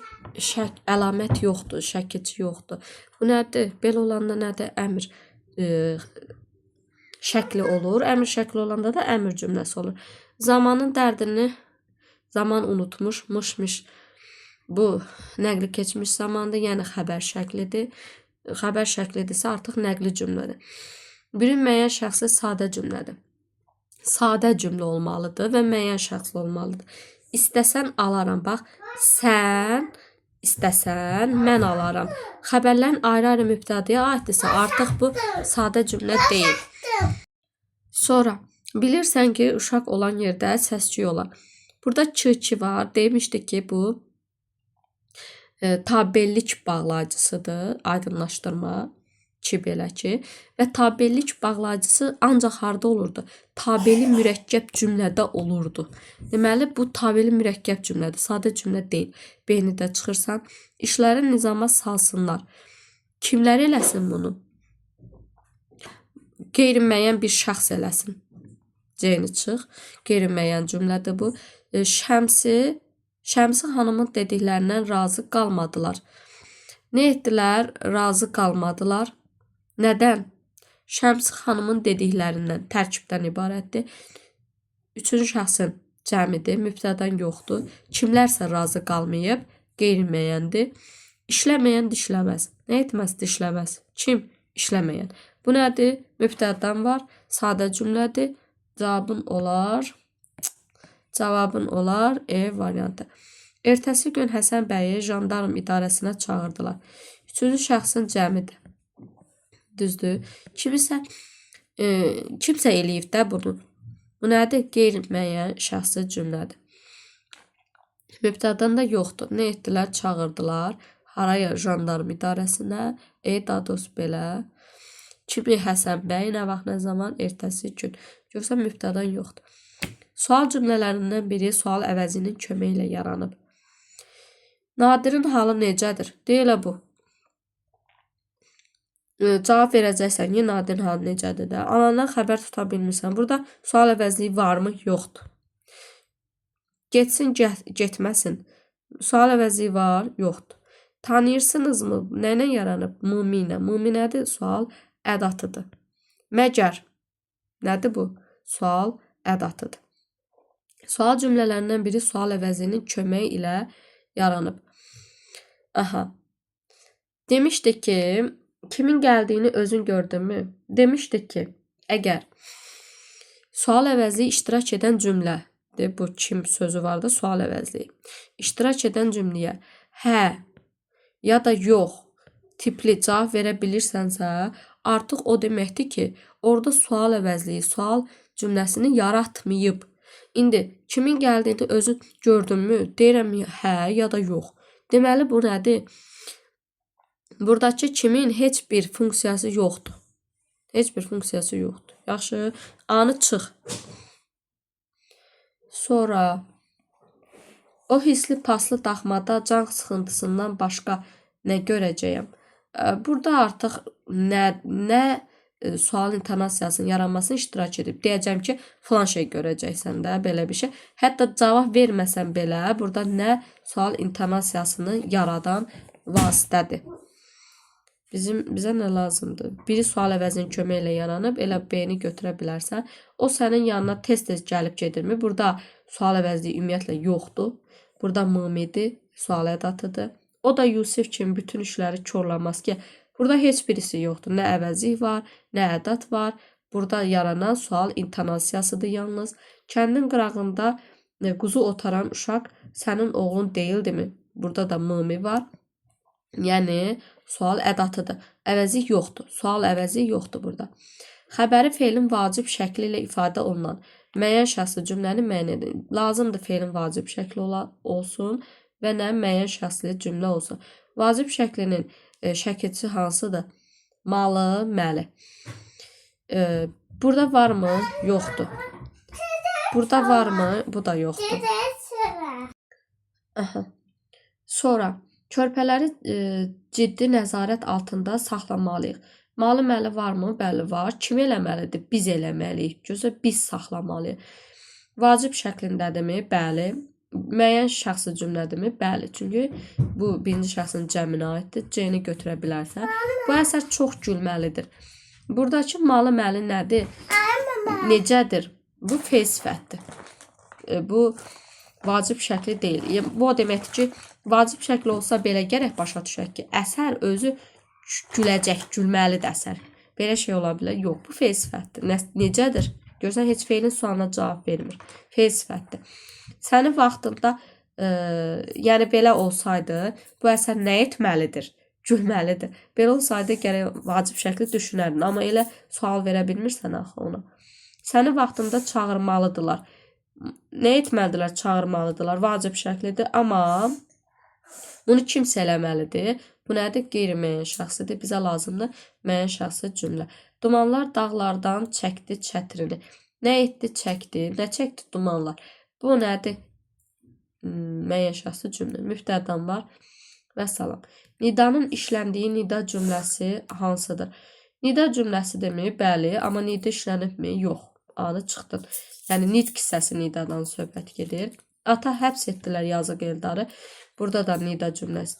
əlamət yoxdur, şəkilçi yoxdur. Bu nədir? Belə olanda nədir? Əmr şəkli olur. Əmr şəkli olanda da əmr cümləsi olur. Zamanın dərdini zaman unutmuş, mışmış. Bu nəqli keçmiş zamandır, yəni xəbər şəklidir. Xəbər şəklidirsə artıq nəqli cümlədir. Bilinməyən şəxsli sadə cümlədir. Sadə cümlə olmalıdır və müəyyən şəxsli olmalıdır. İstəsən alaram. Bax, sən istəsən mən alaram. Xəbərlərin ayrı-ayrı mübtədəyə aiddirsə, artıq bu sadə cümlə deyil. Sonra bilirsən ki, uşaq olan yerdə səs-küy olar. Burada ki var. Demişdik ki, bu tabellik bağlayıcısıdır. Aydınlaşdırma. Ki belə ki. Və tabellik bağlayıcısı ancaq harda olurdu? Tabeli mürəkkəb cümlədə olurdu. Deməli, bu tabeli mürəkkəb cümlədir. Sadə cümlə deyil. Beynidə çıxırsan. İşləri nizama salsınlar. Kimlər eləsin bunu? Qeyri-müəyyən bir şəxs eləsin. C-ni çıx. Qeyri-müəyyən cümlədir bu. Şəmsi xanımın dediklərindən razı qalmadılar. Nə etdilər? Razı qalmadılar. Nədən? Şəmsi xanımın dediklərindən tərkibdən ibarətdir. Üçüncü şəxsin cəmidir, mübtədən yoxdur. Kimlərsə razı qalmayıb, qeyri-müəyyəndir. İşləməyən dişləməz. Nə etməz? Dişləməz. Kim? İşləməyən. Bu nədir? Mübtədən var, sadə cümlədir. Cavabın olar E variantı. Ertəsi gün Həsən bəyi jandarm idarəsinə çağırdılar. Üçüncü şəxsin cəmidir. Düzdür. Kimsə eləyib də bunu. Bu nədir? Qeyri-müəyyən şəxsi cümlədir. Mübtədən də yoxdur. Nə etdilər? Çağırdılar. Haraya? Jandarm idarəsinə. Dados belə. Kimi? Həsən bəy. Nə vaxt, nə zaman? Ertəsi gün. Yoxsa mübtədən yoxdur. Sual cümlələrindən biri sual əvəzinin köməyi ilə yaranıb. Nadirin halı necədir? Deyilə bu. Cavab verəcəksən ki, Nadirin halı necədir də. Anandan xəbər tuta bilmirsən. Burada sual əvəzliyi varmı? Yoxdur. Getsin, getməsin. Sual əvəzliyi var? Yoxdur. Tanıyırsınızmı? Nə ilə yaranıb? Muminə. Muminədir? Sual ədatıdır. Məgər. Nədir bu? Sual ədatıdır. Sual cümlələrindən biri sual əvəzinin köməyi ilə yaranıb. Demişdik ki, kimin gəldiyini özün gördünmü? Demişdik ki, əgər sual əvəzliyi iştirak edən cümlədir, bu kim sözü var da sual əvəzliyi. İştirak edən cümləyə hə ya da yox tipli cavab verə bilirsənsə, artıq o deməkdir ki, orada sual əvəzliyi, sual cümləsini yaratmayıb. İndi kimin gəldiyini özün gördünmü? Deyirəm hə ya da yox. Deməli bu nədir? Buradakı kimin heç bir funksiyası yoxdur. Heç bir funksiyası yoxdur. Yaxşı, A-nı çıx. Sonra o hisli paslı daxmada can sıxıntısından başqa nə görəcəyəm? Burada artıq nə sual intonasiyasının yaranmasını iştirak edib. Deyəcəm ki, filan şey görəcəksən də, belə bir şey. Hətta cavab verməsən belə, burada nə sual intonasiyasını yaradan vasitədir. Bizə nə lazımdır? Biri sual əvəzinin köməyi ilə yaranıb, elə B-ni götürə bilərsən. O sənin yanına tez-tez gəlib gedirmi? Burada sual əvəzliyi ümumiyyətlə yoxdur. Burada mımidir, sual ədatıdır. O da Yusif kimi bütün işləri korlamaz ki, burada heç birisi yoxdur. Nə əvəzlik var, nə ədat var. Burada yaranan sual intonasiyasıdır yalnız. Kəndin qırağında quzu otaran uşaq sənin oğlun deyildimi? Burada da mımi var. Yəni, sual ədatıdır. Əvəzlik yoxdur. Sual əvəzlik yoxdur burada. Xəbəri feilin vacib şəkli ilə ifadə olunan müəyyən şəxsli cümləni müəyyən edin. Lazımdır feilin vacib şəkli olsun və nə müəyyən şəxsli cümlə olsun. Vacib şəklinin şəkilçisi hansıdır? Malı, məli. Burada varmı? Yoxdur. Burada varmı? Bu da yoxdur. Sonra körpələri ciddi nəzarət altında saxlamalıyıq. Malı məli varmı? Bəli, var. Kim eləməlidir? Biz eləməliyik. Gözə biz saxlamalıyıq. Vacib şəklindədirmi? Bəli. Müəyyən şəxsi cümlədirmi? Bəli. Çünki bu birinci şəxsin cəminə aiddir. C-ni götürə bilərsən. Bu əsər çox gülməlidir. Buradakı malı məli nədir? necədir? Bu fe'l sifətdir. Bu vacib şəkli deyil. Bu o deməkdir ki, vacib şəkli olsa belə gərək başa düşək ki, əsər özü güləcək, gülməlidir əsər. Belə şey ola bilər. Yox, bu fe'l sifətdir. Necədir? Görsən, heç fe'lin sualına cavab vermir. Fe'l sifətdir. Sənin vaxtında yəni belə olsaydı, bu əsər nə etməlidir? Gülməlidir. Belə olsaydı gərək vacib şəkli düşünərdin. Amma elə sual verə bilmirsən axı ona. Sənin vaxtında çağırmalıdırlar. Nə etməlidirlər? Çağırmalıdırlar. Vacib şəklidir. Amma bunu kimsə eləməlidir. Bu nədir? Qeyri-müəyyən şəxsidir. Bizə lazımdır müəyyən şəxsi cümlə. Dumanlar dağlardan çəkdi çətrini. Nə etdi? Çəkdi. Nə çəkdi? Dumanlar. Bu nədir? Müəyyən şəxsi cümlə. Mübtədan var. Və salam. Nidanın işləndiyi nida cümləsi hansıdır? Nida cümləsidirmi? Bəli. Amma nida işlənibmi? Yox. Adı çıxdın. Yəni nitq hissəsi nidadan söhbət gedir. Ata həbs etdilər yazıq Eldarı. Burada da nida cümləsi,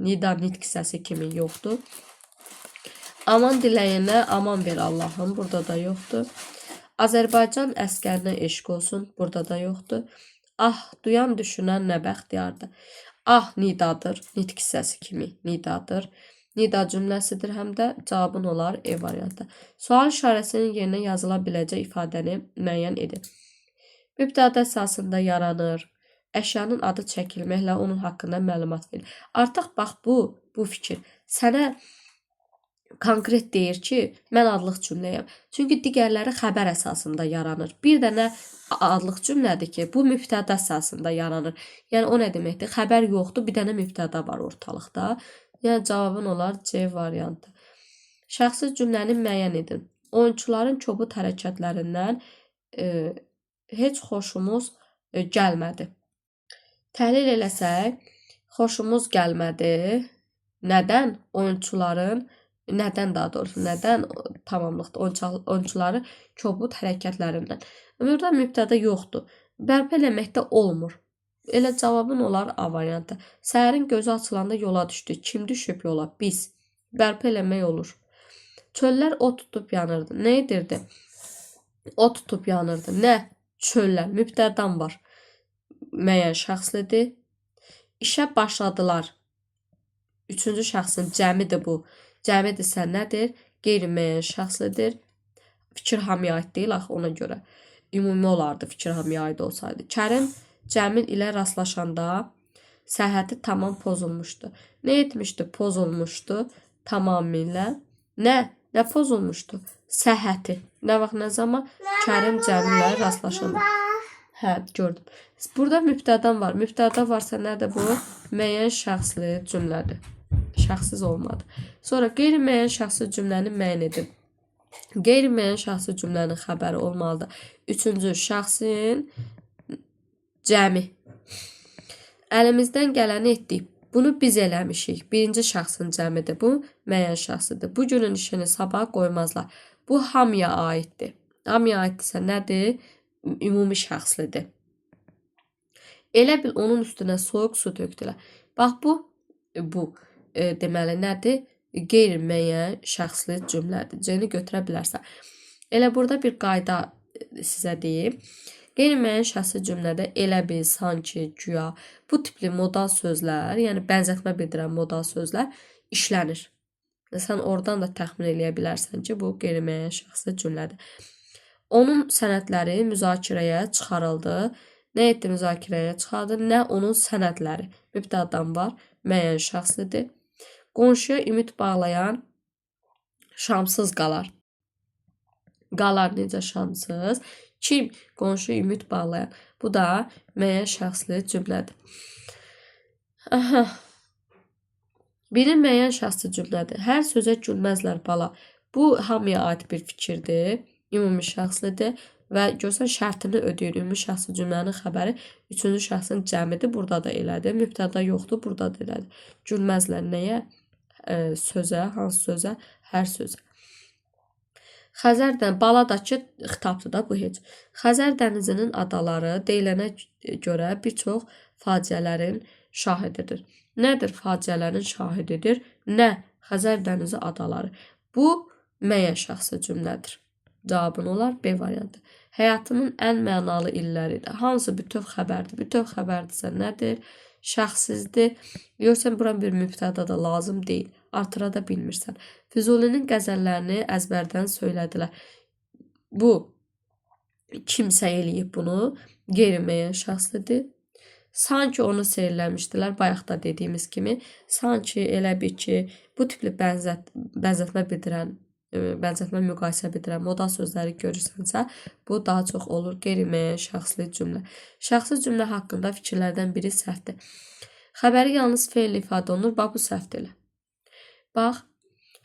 nida nitq hissəsi kimi yoxdur. Aman diləyənə aman ver Allahım. Burada da yoxdur. Azərbaycan əskərinə eşq olsun. Burada da yoxdur. Ah, duyan düşünən nə bəxtiyardır. Ah nidadır. Nitq hissəsi kimi nidadır. Nida cümləsidir həm də cavabın olar E variantı. Sual işarəsinin yerinə yazıla biləcək ifadəni müəyyən edin. Mübtəda əsasında yaranır. Əşyanın adı çəkilməklə onun haqqında məlumat verir. Artıq bax bu fikir sənə konkret deyir ki, mən adlıq cümləyəm. Çünki digərləri xəbər əsasında yaranır. Bir dənə adlıq cümlədir ki, bu mübtəda əsasında yaranır. Yəni o nə deməkdir? Xəbər yoxdur, bir dənə mübtəda var ortalıqda. Yəni cavabın olar C variantı. Şəxsi cümləni müəyyən edin. Oyunçuların kobud hərəkətlərindən heç xoşumuz gəlmədi. Təhlil eləsək, xoşumuz gəlmədi. Nədən? Oyunçuların nədən daha doğrusu, nədən tamamlıqda oyunçuların kobud hərəkətlərindən. Burada mübtəda yoxdur. Bərpa eləməkdə olmur. Elə cavabın olar A variantı. Səhərin gözü açılanda yola düşdü. Kim düşüb yola? Biz. Bərpa eləmək olur. Çöllər od tutub yanırdı. Nə edirdi? Od tutub yanırdı. Nə? Çöllər. Mübtədan var. Müəyyən şəxslidir. İşə başladılar. Üçüncü şəxsin cəmidir bu. Cəmidirsə nədir? Qeyri-müəyyən şəxslidir. Fikir hamıya aid deyil axı ona görə. Ümumi olardı fikir hamıya aid olsaydı. Kərim Cəmil ilə rastlaşanda səhhəti tamam pozulmuşdu. Nə etmişdi? Pozulmuşdu tamamilə. Nə? Nə pozulmuşdu? Səhhəti. Nə vaxt, nə zaman? Kərim Cəmil ilə rastlaşanda. Hə, gördüm. Burada mübtədan var. Mübtəda varsa nədir bu? Müəyyən şəxsli cümlədir. Şəxsiz olmadı. Sonra qeyri-müəyyən şəxsi cümləni müəyyən edin. Qeyri-müəyyən şəxsi cümlənin xəbəri olmalıdır. Üçüncü şəxsin cəmi. Əlimizdən gələni etdik. Bunu biz eləmişik. Birinci şəxsin cəmidir. Bu müəyyən şəxsidir. Bu günün işini sabaha qoymazlar. Bu hamıya aiddir. Hamıya aiddirsə nədir? Ümumi şəxslidir. Elə bil onun üstünə soyuq su tökdülər. Bax bu deməli nədir? Qeyri-müəyyən şəxsli cümlədir. C-ni götürə bilərsən. Elə burada bir qayda sizə deyim. Qeyri-müəyyən şəxsli cümlədə elə bil, sanki, güya bu tipli modal sözlər, yəni bənzətmə bildirən modal sözlər işlənir. Sən oradan da təxmin eləyə bilərsən ki, bu qeyri-müəyyən şəxsli cümlədir. Onun sənədləri müzakirəyə çıxarıldı. Nə etdi müzakirəyə çıxardı? Nə onun sənədləri. Mübtədadan var. Müəyyən şəxslidir. Qonşuya ümid bağlayan şamsız qalar. Qalar necə şamsız? Kim? Qonşuya ümid bağlayan. Bu da müəyyən şəxsli cümlədir. Aha. Biri müəyyən şəxsli cümlədir. Hər sözə gülməzlər bala. Bu hamıya aid bir fikirdir. Ümumi şəxslidir. Və görsən şərtini ödəyir. Ümumi şəxsi cümlənin xəbəri üçüncü şəxsin cəmidir. Burada da elədir. Mübtəda yoxdur. Burada da elədir. Gülməzlər nəyə? Sözə. Hansı sözə? Hər sözə. Xəzər baladakı xitabdır da bu heç. Xəzər dənizinin adaları deyilənə görə bir çox faciələrin şahididir. Nədir faciələrin şahididir? Nə? Xəzər dənizi adaları. Bu müəyyən şəxsi cümlədir. Cavabın olar B variantı. Həyatımın ən mənalı illəridir. Hansı bütöv xəbərdir? Bütöv xəbərdirsə nədir? Şəxsizdir. Görsən, bura bir mübtəda da lazım deyil. Artıra da bilmirsən. Füzulinin qəzəllərini əzbərdən söylədilər. Bu, kimsə eləyib bunu? Qeyri-müəyyən şəxslidir. Sanki onu seyirləmişdilər. Bayaq da dediyimiz kimi. Sanki elə bir ki, bu tipli bənzətmə bildirən, bənzətmə müqayisə bildirən modal sözləri görürsənsə, bu daha çox olur qeyri-müəyyən şəxsli cümlə. Şəxsi cümlə haqqında fikirlərdən biri səhvdir. Xəbəri yalnız feillə ifadə olunur. Bax, bu səhvdir. Bax,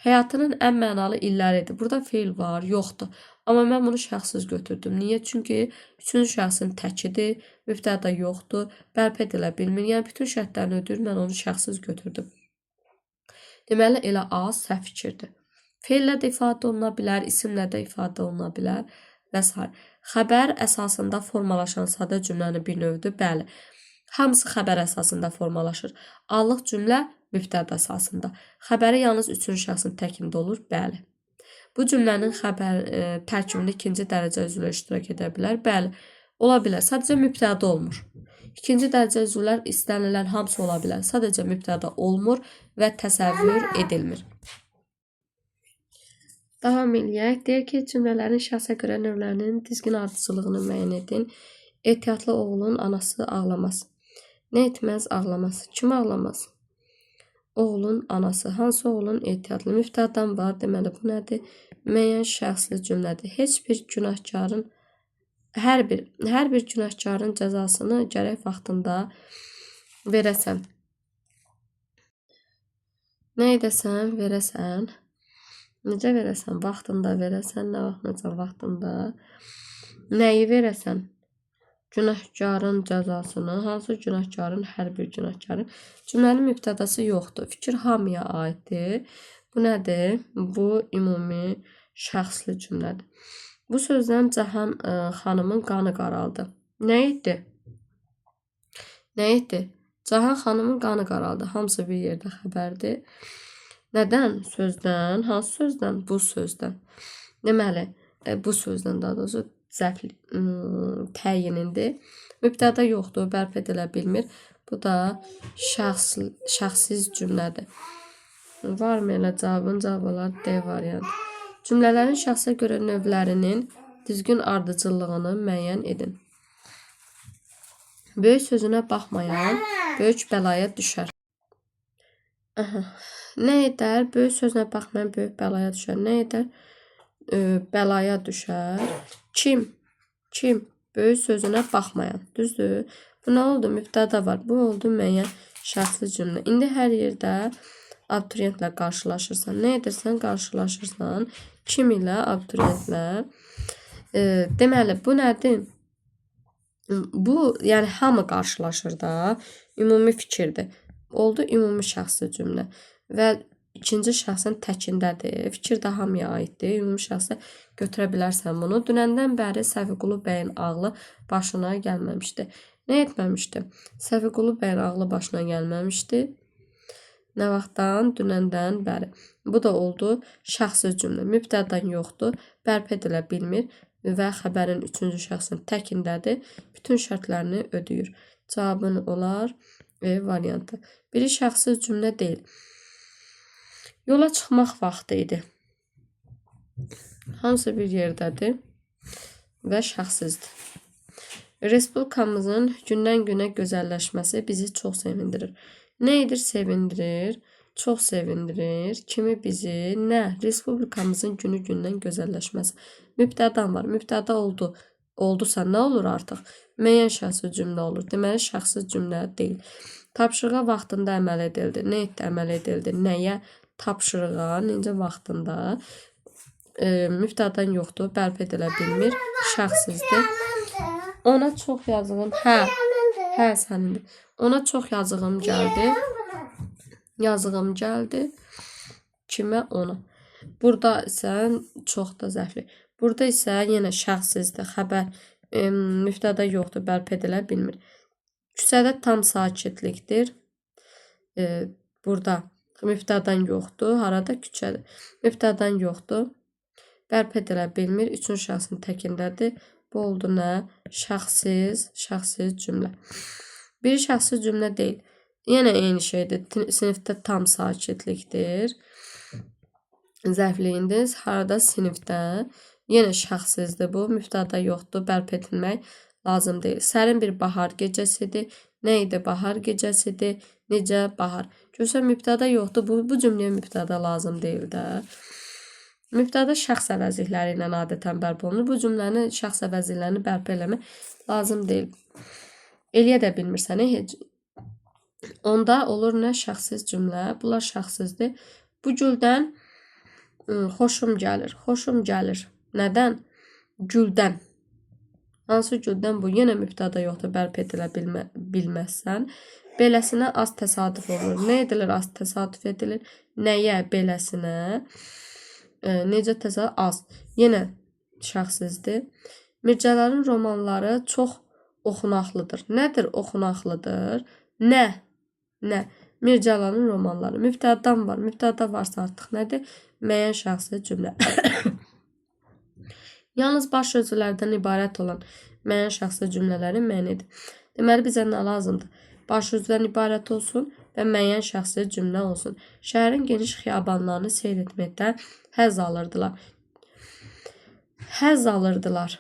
həyatının ən mənalı illəridir. Burada feil var, yoxdur. Amma mən bunu şəxsiz götürdüm. Niyə? Çünki üçüncü şəxsin təkidir, mübtəda yoxdur, bərpa edilə bilmir. Yəni, bütün şərtlərini ödür, mən onu şəxsiz götürdüm. Deməli, elə A səhv fikirdir. Feillə də ifadə oluna bilər, isimlə də ifadə oluna bilər və s. Xəbər əsasında formalaşan sadə cümlənin bir növüdür. Bəli, hamısı xəbər əsasında formalaşır. Allıq cümlə mübtəda əsasında. Xəbəri yalnız üçüncü şəxsin təkində olur. Bəli. Bu cümlənin tərkibində ikinci dərəcə üzvlər iştirak edə bilər. Bəli, ola bilər. Sadəcə mübtəda olmur. İkinci dərəcə üzvlər istənilən hamısı ola bilər. Sadəcə mübtəda olmur və təsəvvür edilmir. Davam eləyək. Deyək ki, cümlələrin şəxsə görə növlərinin dizgin ardıcılığını müəyyən edin. Ehtiyatlı oğlun anası ağlamaz. Nə etməz ağlamaz? Kim ağlamaz? Oğlun anası. Hansı oğlun ehtiyatlı? Mübtədadan var. Deməli, bu nədir? Müəyyən şəxsli cümlədir. Heç bir günahkarın, hər bir günahkarın cəzasını gərək vaxtında verəsən. Nə edəsən? Verəsən. Necə verəsən? Vaxtında verəsən. Nə vaxt, necə vaxtında? Nəyi verəsən? Günahkarın cəzasını. Hansı günahkarın? Hər bir günahkarın. Cümlənin mübtədası yoxdur. Fikir hamıya aiddir. Bu nədir? Bu ümumi şəxsli cümlədir. Bu sözdən Cahan xanımın qanı qaraldı. Nə etdi? Nə etdi? Cahan xanımın qanı qaraldı. Hamısı bir yerdə xəbərdir. Nədən? Sözdən. Hansı sözdən? Bu sözdən. Deməli, bu sözdən daha doğrusu zərf təyinindir. Mübtəda yoxdur, bərpa edilə bilmir. Bu da şəxsiz cümlədir. Varmı elə cavabın? Cavab olar D variantı. Cümlələrin şəxsə görə növlərinin düzgün ardıcıllığını müəyyən edin. Böyük sözünə baxmayan böyük bəlaya düşər. Nə edər? Böyük sözünə baxmayan böyük bəlaya düşər. Nə edər? Bəlaya düşər. Kim? Kim? Böyük sözünə baxmayan. Düzdür? Bu nə oldu? Mübtəda var. Bu oldu müəyyən şəxsli cümlə. İndi hər yerdə abituriyentlə qarşılaşırsan. Nə edirsən? Qarşılaşırsan. Kim ilə? Abituriyentlə. Deməli, bu nədir? Bu, yəni hamı qarşılaşır da. Ümumi fikirdir. Oldu ümumi şəxsli cümlə. Və ikinci şəxsin təkindədir. Fikir də hamıya aiddir. Ümumi şəxsə götürə bilərsən bunu. Dünəndən bəri Səfiqulu bəyin ağlı başına gəlməmişdi. Nə etməmişdi? Səfiqulu bəyin ağlı başına gəlməmişdi. Nə vaxtdan? Dünəndən bəri. Bu da oldu şəxsi cümlə. Mübtədadan yoxdur. Bərpa edilə bilmir və xəbərin üçüncü şəxsin təkindədir. Bütün şərtlərini ödəyir. Cavabın olar variantı. Biri şəxsi cümlə deyil. Yola çıxmaq vaxtı idi. Hamısı bir yerdədir və şəxsizdir. Respublikamızın gündən-günə gözəlləşməsi bizi çox sevindirir. Nə edir? Sevindirir. Çox sevindirir. Kimi bizi? Nə? Respublikamızın günü-gündən gözəlləşməsi. Mübtədan var. Mübtəda oldu. Oldusa nə olur artıq? Müəyyən şəxsi cümlə olur. Deməli, şəxsi cümlə deyil. Tapşırığa vaxtında əməl edildi. Nə etdi? Əməl edildi. Nəyə? Tapşırığa. Necə vaxtında? Mübtədadan yoxdur. Bərpa edilə bilmir. Şəxsizdir. Ona çox yazığım. Hə, sənindir. Ona çox yazığım gəldi. Yazığım gəldi. Kimə? Ona. Burada isə çox da zərfli. Burada isə yenə şəxsizdir. Xəbər mübtəda yoxdur. Bərpa edilə bilmir. Küçədə tam sakitlikdir. Burada mübtədadan yoxdur. Harada? Küçədə. Mübtədadan yoxdur. bərpa edilə bilmir. Üçüncü şəxsin təkindədir. Bu oldu nə? Şəxsiz cümlə. Bir şəxsiz cümlə deyil. Yenə eyni şeydir. Sinifdə tam sakitlikdir. Zərfliyiniz harada? Sinifdə. Yenə şəxsizdir bu. Mübtəda yoxdur. Bərpa edilmək lazım deyil. Sərin bir bahar gecəsidir. Nə idi? Bahar gecəsidir. Necə? Bahar. Görürsən, mübtəda yoxdur. Bu cümləyə mübtəda lazım deyil də. Mübtəda şəxs əvəzlikləri ilə adətən bərpa olunur. Bu cümlənin şəxs əvəzliklərini bərpa eləmək lazım deyil. Eləyə də bilmirsən, heç. Onda olur nə? Şəxsiz cümlə. Bunlar şəxsizdir. Bu güldən xoşum gəlir. Xoşum gəlir. Nədən? Güldən. Hansı güldən bu? Yenə mübtəda yoxdur. Bərpa edilə bilməzsən. Beləsinə az təsadüf olur. Nə edilir? Az təsadüf edilir. Nəyə? Beləsinə. Necə təsadüf? Az. Yenə şəxsizdir. Mircələrin romanları çox oxunaqlıdır. Nədir oxunaqlıdır? Nə? Mircələrin romanları. Mübtədadan var. Mübtəda varsa artıq nədir? Müəyyən şəxsi cümlə. Yalnız baş sözcüklərdən ibarət olan müəyyən şəxsi cümlələrin müəyyənidir. Deməli, bizə nə lazımdır? Baş sözcükdən ibarət olsun və müəyyən şəxsi cümlə olsun. Şəhərin geniş xiyabanlarını seyr etməkdən həzz alırdılar.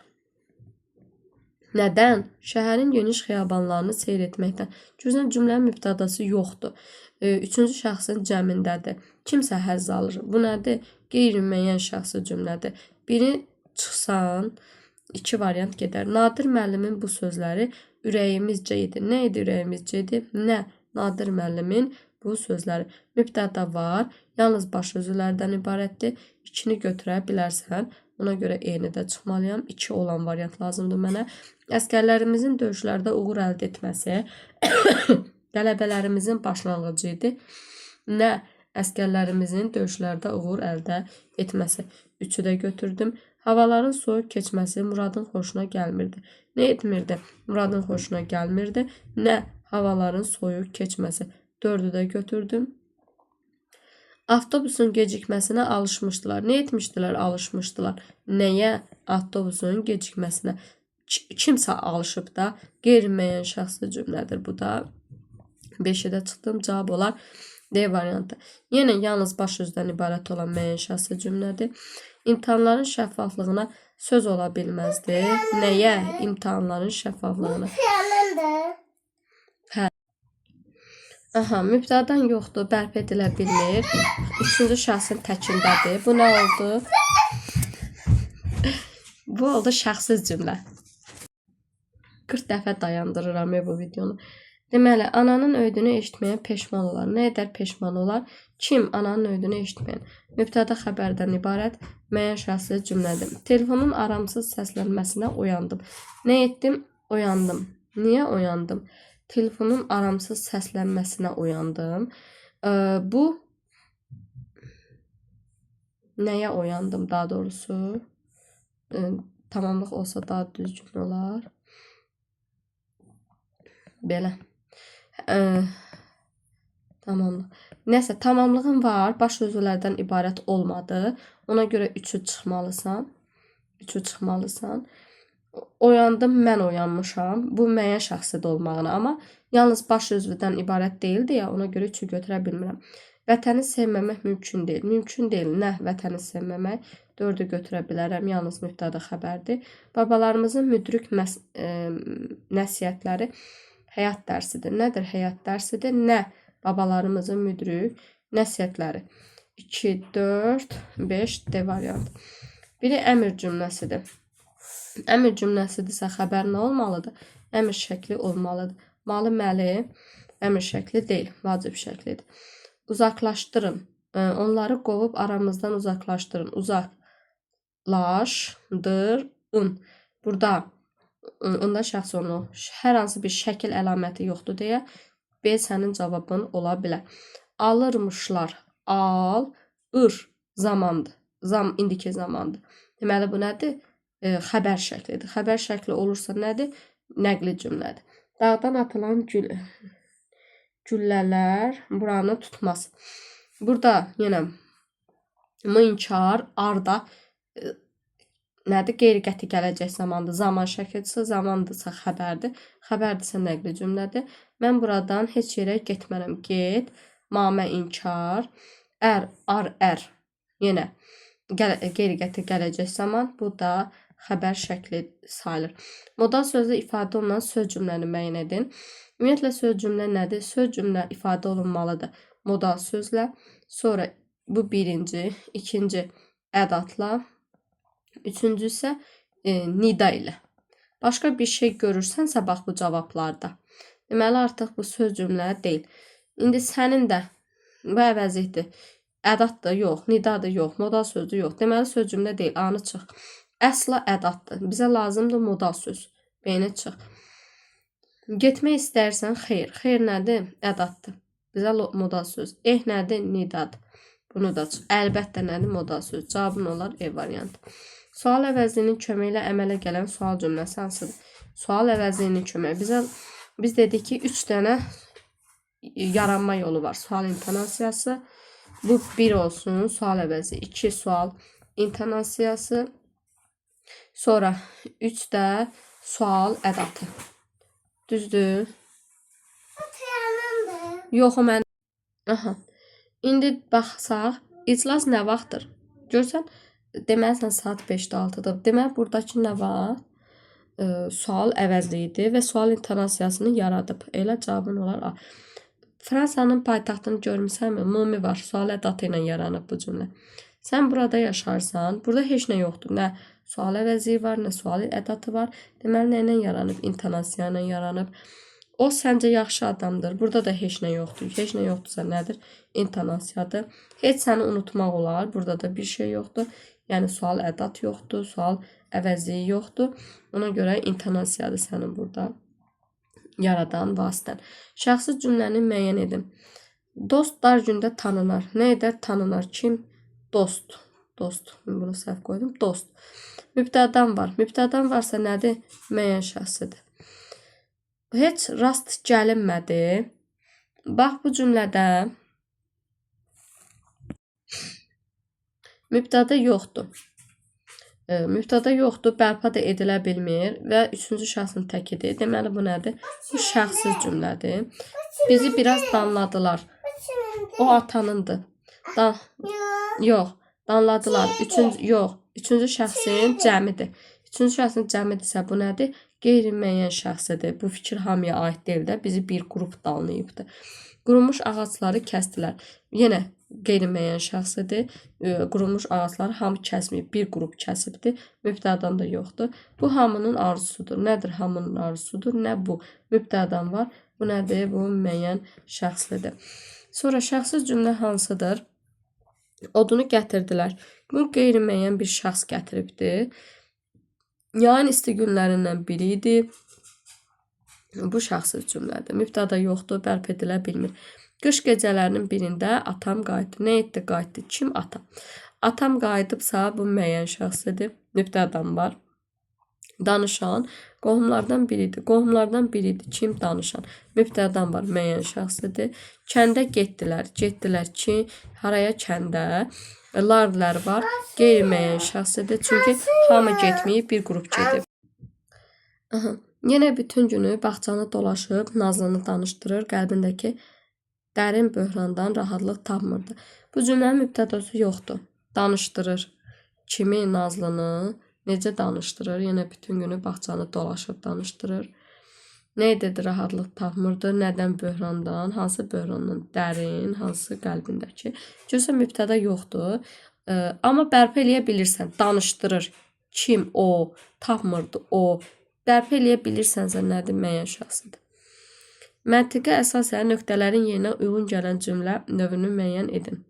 Nədən? Şəhərin geniş xiyabanlarını seyr etməkdən. Görürsən, cümlənin mübtədası yoxdur. Üçüncü şəxsin cəmindədir. Kimsə həzz alır. Bu nədir? Qeyri-müəyyən şəxsi cümlədir. Biri çıxsan, iki variant gedər. Nadir müəllimin bu sözləri ürəyimizcə idi. Nə idi ürəyimizcə idi? Nə? Nadir müəllimin bu sözləri. Mübtəda var. Yalnız baş sözlərdən ibarətdir. İkini götürə bilərsən. Ona görə eyni də çıxmalıyam. 2 olan variant lazımdır mənə. Əskərlərimizin döyüşlərdə uğur əldə etməsi qələbələrimizin başlanğıcı idi. Nə? Əskərlərimizin döyüşlərdə uğur əldə etməsi. 3-ü də götürdüm. Havaların soyuq keçməsi Muradın xoşuna gəlmirdi. Nə etmirdi? Muradın xoşuna gəlmirdi. Nə? Havaların soyuq keçməsi. 4-ü də götürdüm. Avtobusun gecikməsinə alışmışdılar. Nə etmişdilər? Alışmışdılar. Nəyə? Avtobusun gecikməsinə. Kimsə alışıb da qeyri-müəyyən şəxsi cümlədir bu da. 5-ə də çıxdım. Cavab olar D variantı. Yenə yalnız baş sözdən ibarət olan müəyyən şəxsi cümlədir. İmtahanların şəffaflığına söz ola bilməzdi. Nəyə? İmtahanların şəffaflığına. Aha, mübtədadan yoxdur, bərpa edilə bilmir. Üçüncü şəxsin təkindədir. Bu nə oldu? Bu oldu şəxsiz cümlə. 40 dəfə dayandırıram bu videonu. Deməli, ananın öydüyünü eşitməyən peşman olar. Nə edər peşman olar? Kim ananın öydüyünü eşitməyən? Mübtəda xəbərdən ibarət müəyyən şəxsi cümlədir. Telefonun aramsız səslənməsinə oyandım. Nə etdim? Oyandım. Niyə oyandım? Telefonun aramsız səslənməsinə oyandım. Bu nəyə oyandım daha doğrusu? Tamamlıq olsa daha düzgün olar. Belə. Tamamlıq. Nəsə, tamamlığın var. Baş sözlərdən ibarət olmadı. Ona görə 3-ü çıxmalısan. 3-ü çıxmalısan. Oyandım, mən oyanmışam. Bu müəyyən şəxsidə olmağına. Amma yalnız baş sözdən ibarət deyildi ya, ona görə 3-ü götürə bilmirəm. Vətəni sevməmək mümkün deyil. Mümkün deyil. Nə? Vətəni sevməmək. 4-ü götürə bilərəm. Yalnız mübtəda xəbərdir. Babalarımızın müdrik nəsihətləri həyat dərsidir. Nədir həyat dərsidir? Nə? Babalarımızın müdrik nəsihətləri. 2, 4, 5 D variant. Biri əmr cümləsidir. Əmr cümləsidirsə xəbər nə olmalıdır? Əmr şəkli olmalıdır. Malı məli əmr şəkli deyil, vacib şəklidir. Uzaqlaşdırın. Onları qovub aramızdan uzaqlaşdırın. Uzaqlaşdırın. Burada onda şəxs onu hər hansı bir şəkil əlaməti yoxdur deyə B sənin cavabın ola bilər. Alırmışlar. Alır zamandır. İndiki zamandır. Deməli bu nədir? Xəbər şəklidir. Xəbər şəkli olursa nədir? Nəqli cümlədir. Dağdan atılan güllələr buranı tutmaz. Burada yenə mınkar, arda nədir? Qeyri-qəti gələcək zamandır. Zaman şəkilçisi, zamandırsa xəbərdir. Xəbərdirsə nəqli cümlədir. Mən buradan heç yerə getmərəm. Get, mamə inkar, ər. Yenə qeyri-qəti gələcək zaman. Bu da xəbər şəkli sayılır. Modal sözlə ifadə olunan söz cümləni müəyyən edin. Ümumiyyətlə söz cümlə nədir? Söz cümlə ifadə olunmalıdır. Modal sözlə, sonra bu birinci, ikinci ədatla, üçüncü isə nida ilə. Başqa bir şey görürsənsə bax bu cavablarda. Deməli artıq bu söz cümlə deyil. İndi sənin də bu əvəzlikdir. Ədat da yox, nida da yox, modal sözdür yox. Deməli söz cümlə deyil, anı çıx. Əsla ədatdır. Bizə lazımdır modal söz. Beyni çıx. Getmək istərsən xeyr. Xeyr nədir? Ədatdır. Bizə modal söz. Nədir? Nidadır. Bunu da çıx. Əlbəttə nədir? Modal söz. Cavabın olar E variantı. Sual əvəzliyinin köməyi ilə əmələ gələn sual cümləsi hansıdır? Sual əvəzliyinin köməyi. Biz dedik ki 3 dənə yaranma yolu var. Sual intonasiyası. Bu 1 olsun. Sual əvəzi. 2 sual intonasiyası. Sonra 3 də sual ədatı. Düzdür? Yox, o mən. Aha. İndi baxsaq, iclas nə vaxtdır? Görsən, deməlisən saat 5-də 6-da. Deməli, buradakı nə var? Sual əvəzliyidir və sual intonasiyasını yaradıb. Elə cavabın olar A. Fransanın paytaxtını görmüsənmi? Mumi var. Sual ədatı ilə yaranıb bu cümlə. Sən burada yaşarsan, burada heç nə yoxdur. Nə sual əvəzliyi var, nə sual ədatı var. Deməli, nə ilə yaranıb? İntonasiya ilə yaranıb. O səncə yaxşı adamdır. Burada da heç nə yoxdur. Heç nə yoxdursa nədir? İntonasiyadır. Heç səni unutmaq olar. Burada da bir şey yoxdur. Yəni sual ədat yoxdur, sual əvəzliyi yoxdur. Ona görə intonasiyadır sənin burada yaradan vasitən. Şəxsi cümləni müəyyən edin. Dost dar gündə tanınar. Nə edər? Tanınar. Kim? Dost. Dost. Bunu səhv qoydum. Dost. Mübtədan var. Mübtədan varsa nədir? Müəyyən şəxsidir. Heç rast gəlinmədi. Bax bu cümlədə mübtəda yoxdur. Mübtəda yoxdur, bərpa da edilə bilmir və üçüncü şəxsin təkidir. Deməli bu nədir? Bu şəxsiz cümlədir. Bizi biraz danladılar. O atanındır. Yox, danladılar. Üçüncü şəxsin cəmidir. Üçüncü şəxsin cəmidirsə bu nədir? Qeyri-müəyyən şəxsidir. Bu fikir hamıya aid deyil də. Bizi bir qrup danlayıbdır. Qurumuş ağacları kəsdilər. Yenə qeyri-müəyyən şəxsidir. Qurumuş ağacları hamı kəsməyib. Bir qrup kəsibdir. Mübtədan da yoxdur. Bu hamının arzusudur. Nədir hamının arzusudur? Nə bu? Mübtədan var. Bu nədir? Bu müəyyən şəxslidir. Sonra şəxsiz cümlə hansıdır? Odunu gətirdilər. Bu qeyri-müəyyən bir şəxs gətiribdir. Yayın isti günlərindən biri idi. Bu şəxsiz cümlədir. Mübtəda yoxdur, bərp edilə bilmir. Qış gecələrinin birində atam qayıtdı. Nə etdi? Qayıtdı. Kim? Atam. Atam qayıdıbsa bu müəyyən şəxsidir. Mübtədan var. Danışan qohumlardan biridir. Qohumlardan biridir. Kim? Danışan. Mübtədan var. Müəyyən şəxsidir. Kəndə getdilər. Getdilər ki, haraya? Kəndə. Larlar var. Qeyri-müəyyən şəxsidir. Çünki hamı getməyib, bir qrup gedib. Yenə bütün günü bağçanı dolaşıb Nazlını danışdırır. Qəlbindəki dərin böhrandan rahatlıq tapmırdı. Bu cümlənin mübtədası yoxdur. Danışdırır. Kimi? Nazlını. Necə danışdırır? Yenə bütün günü bağçanı dolaşıb danışdırır. Nə edirdi? Rahatlıq tapmırdı. Nədən? Böhrandan. Hansı böhrandan? Dərin. Hansı qəlbindəki? Görürsən mübtəda yoxdur. Amma bərpa eləyə bilirsən. Danışdırır. Kim? O. Tapmırdı. O. Bərpa eləyə bilirsənsə nədir? Müəyyən şəxsidir. Məntiqə əsasən nöqtələrin yerinə uyğun gələn cümlə növünü müəyyən edin.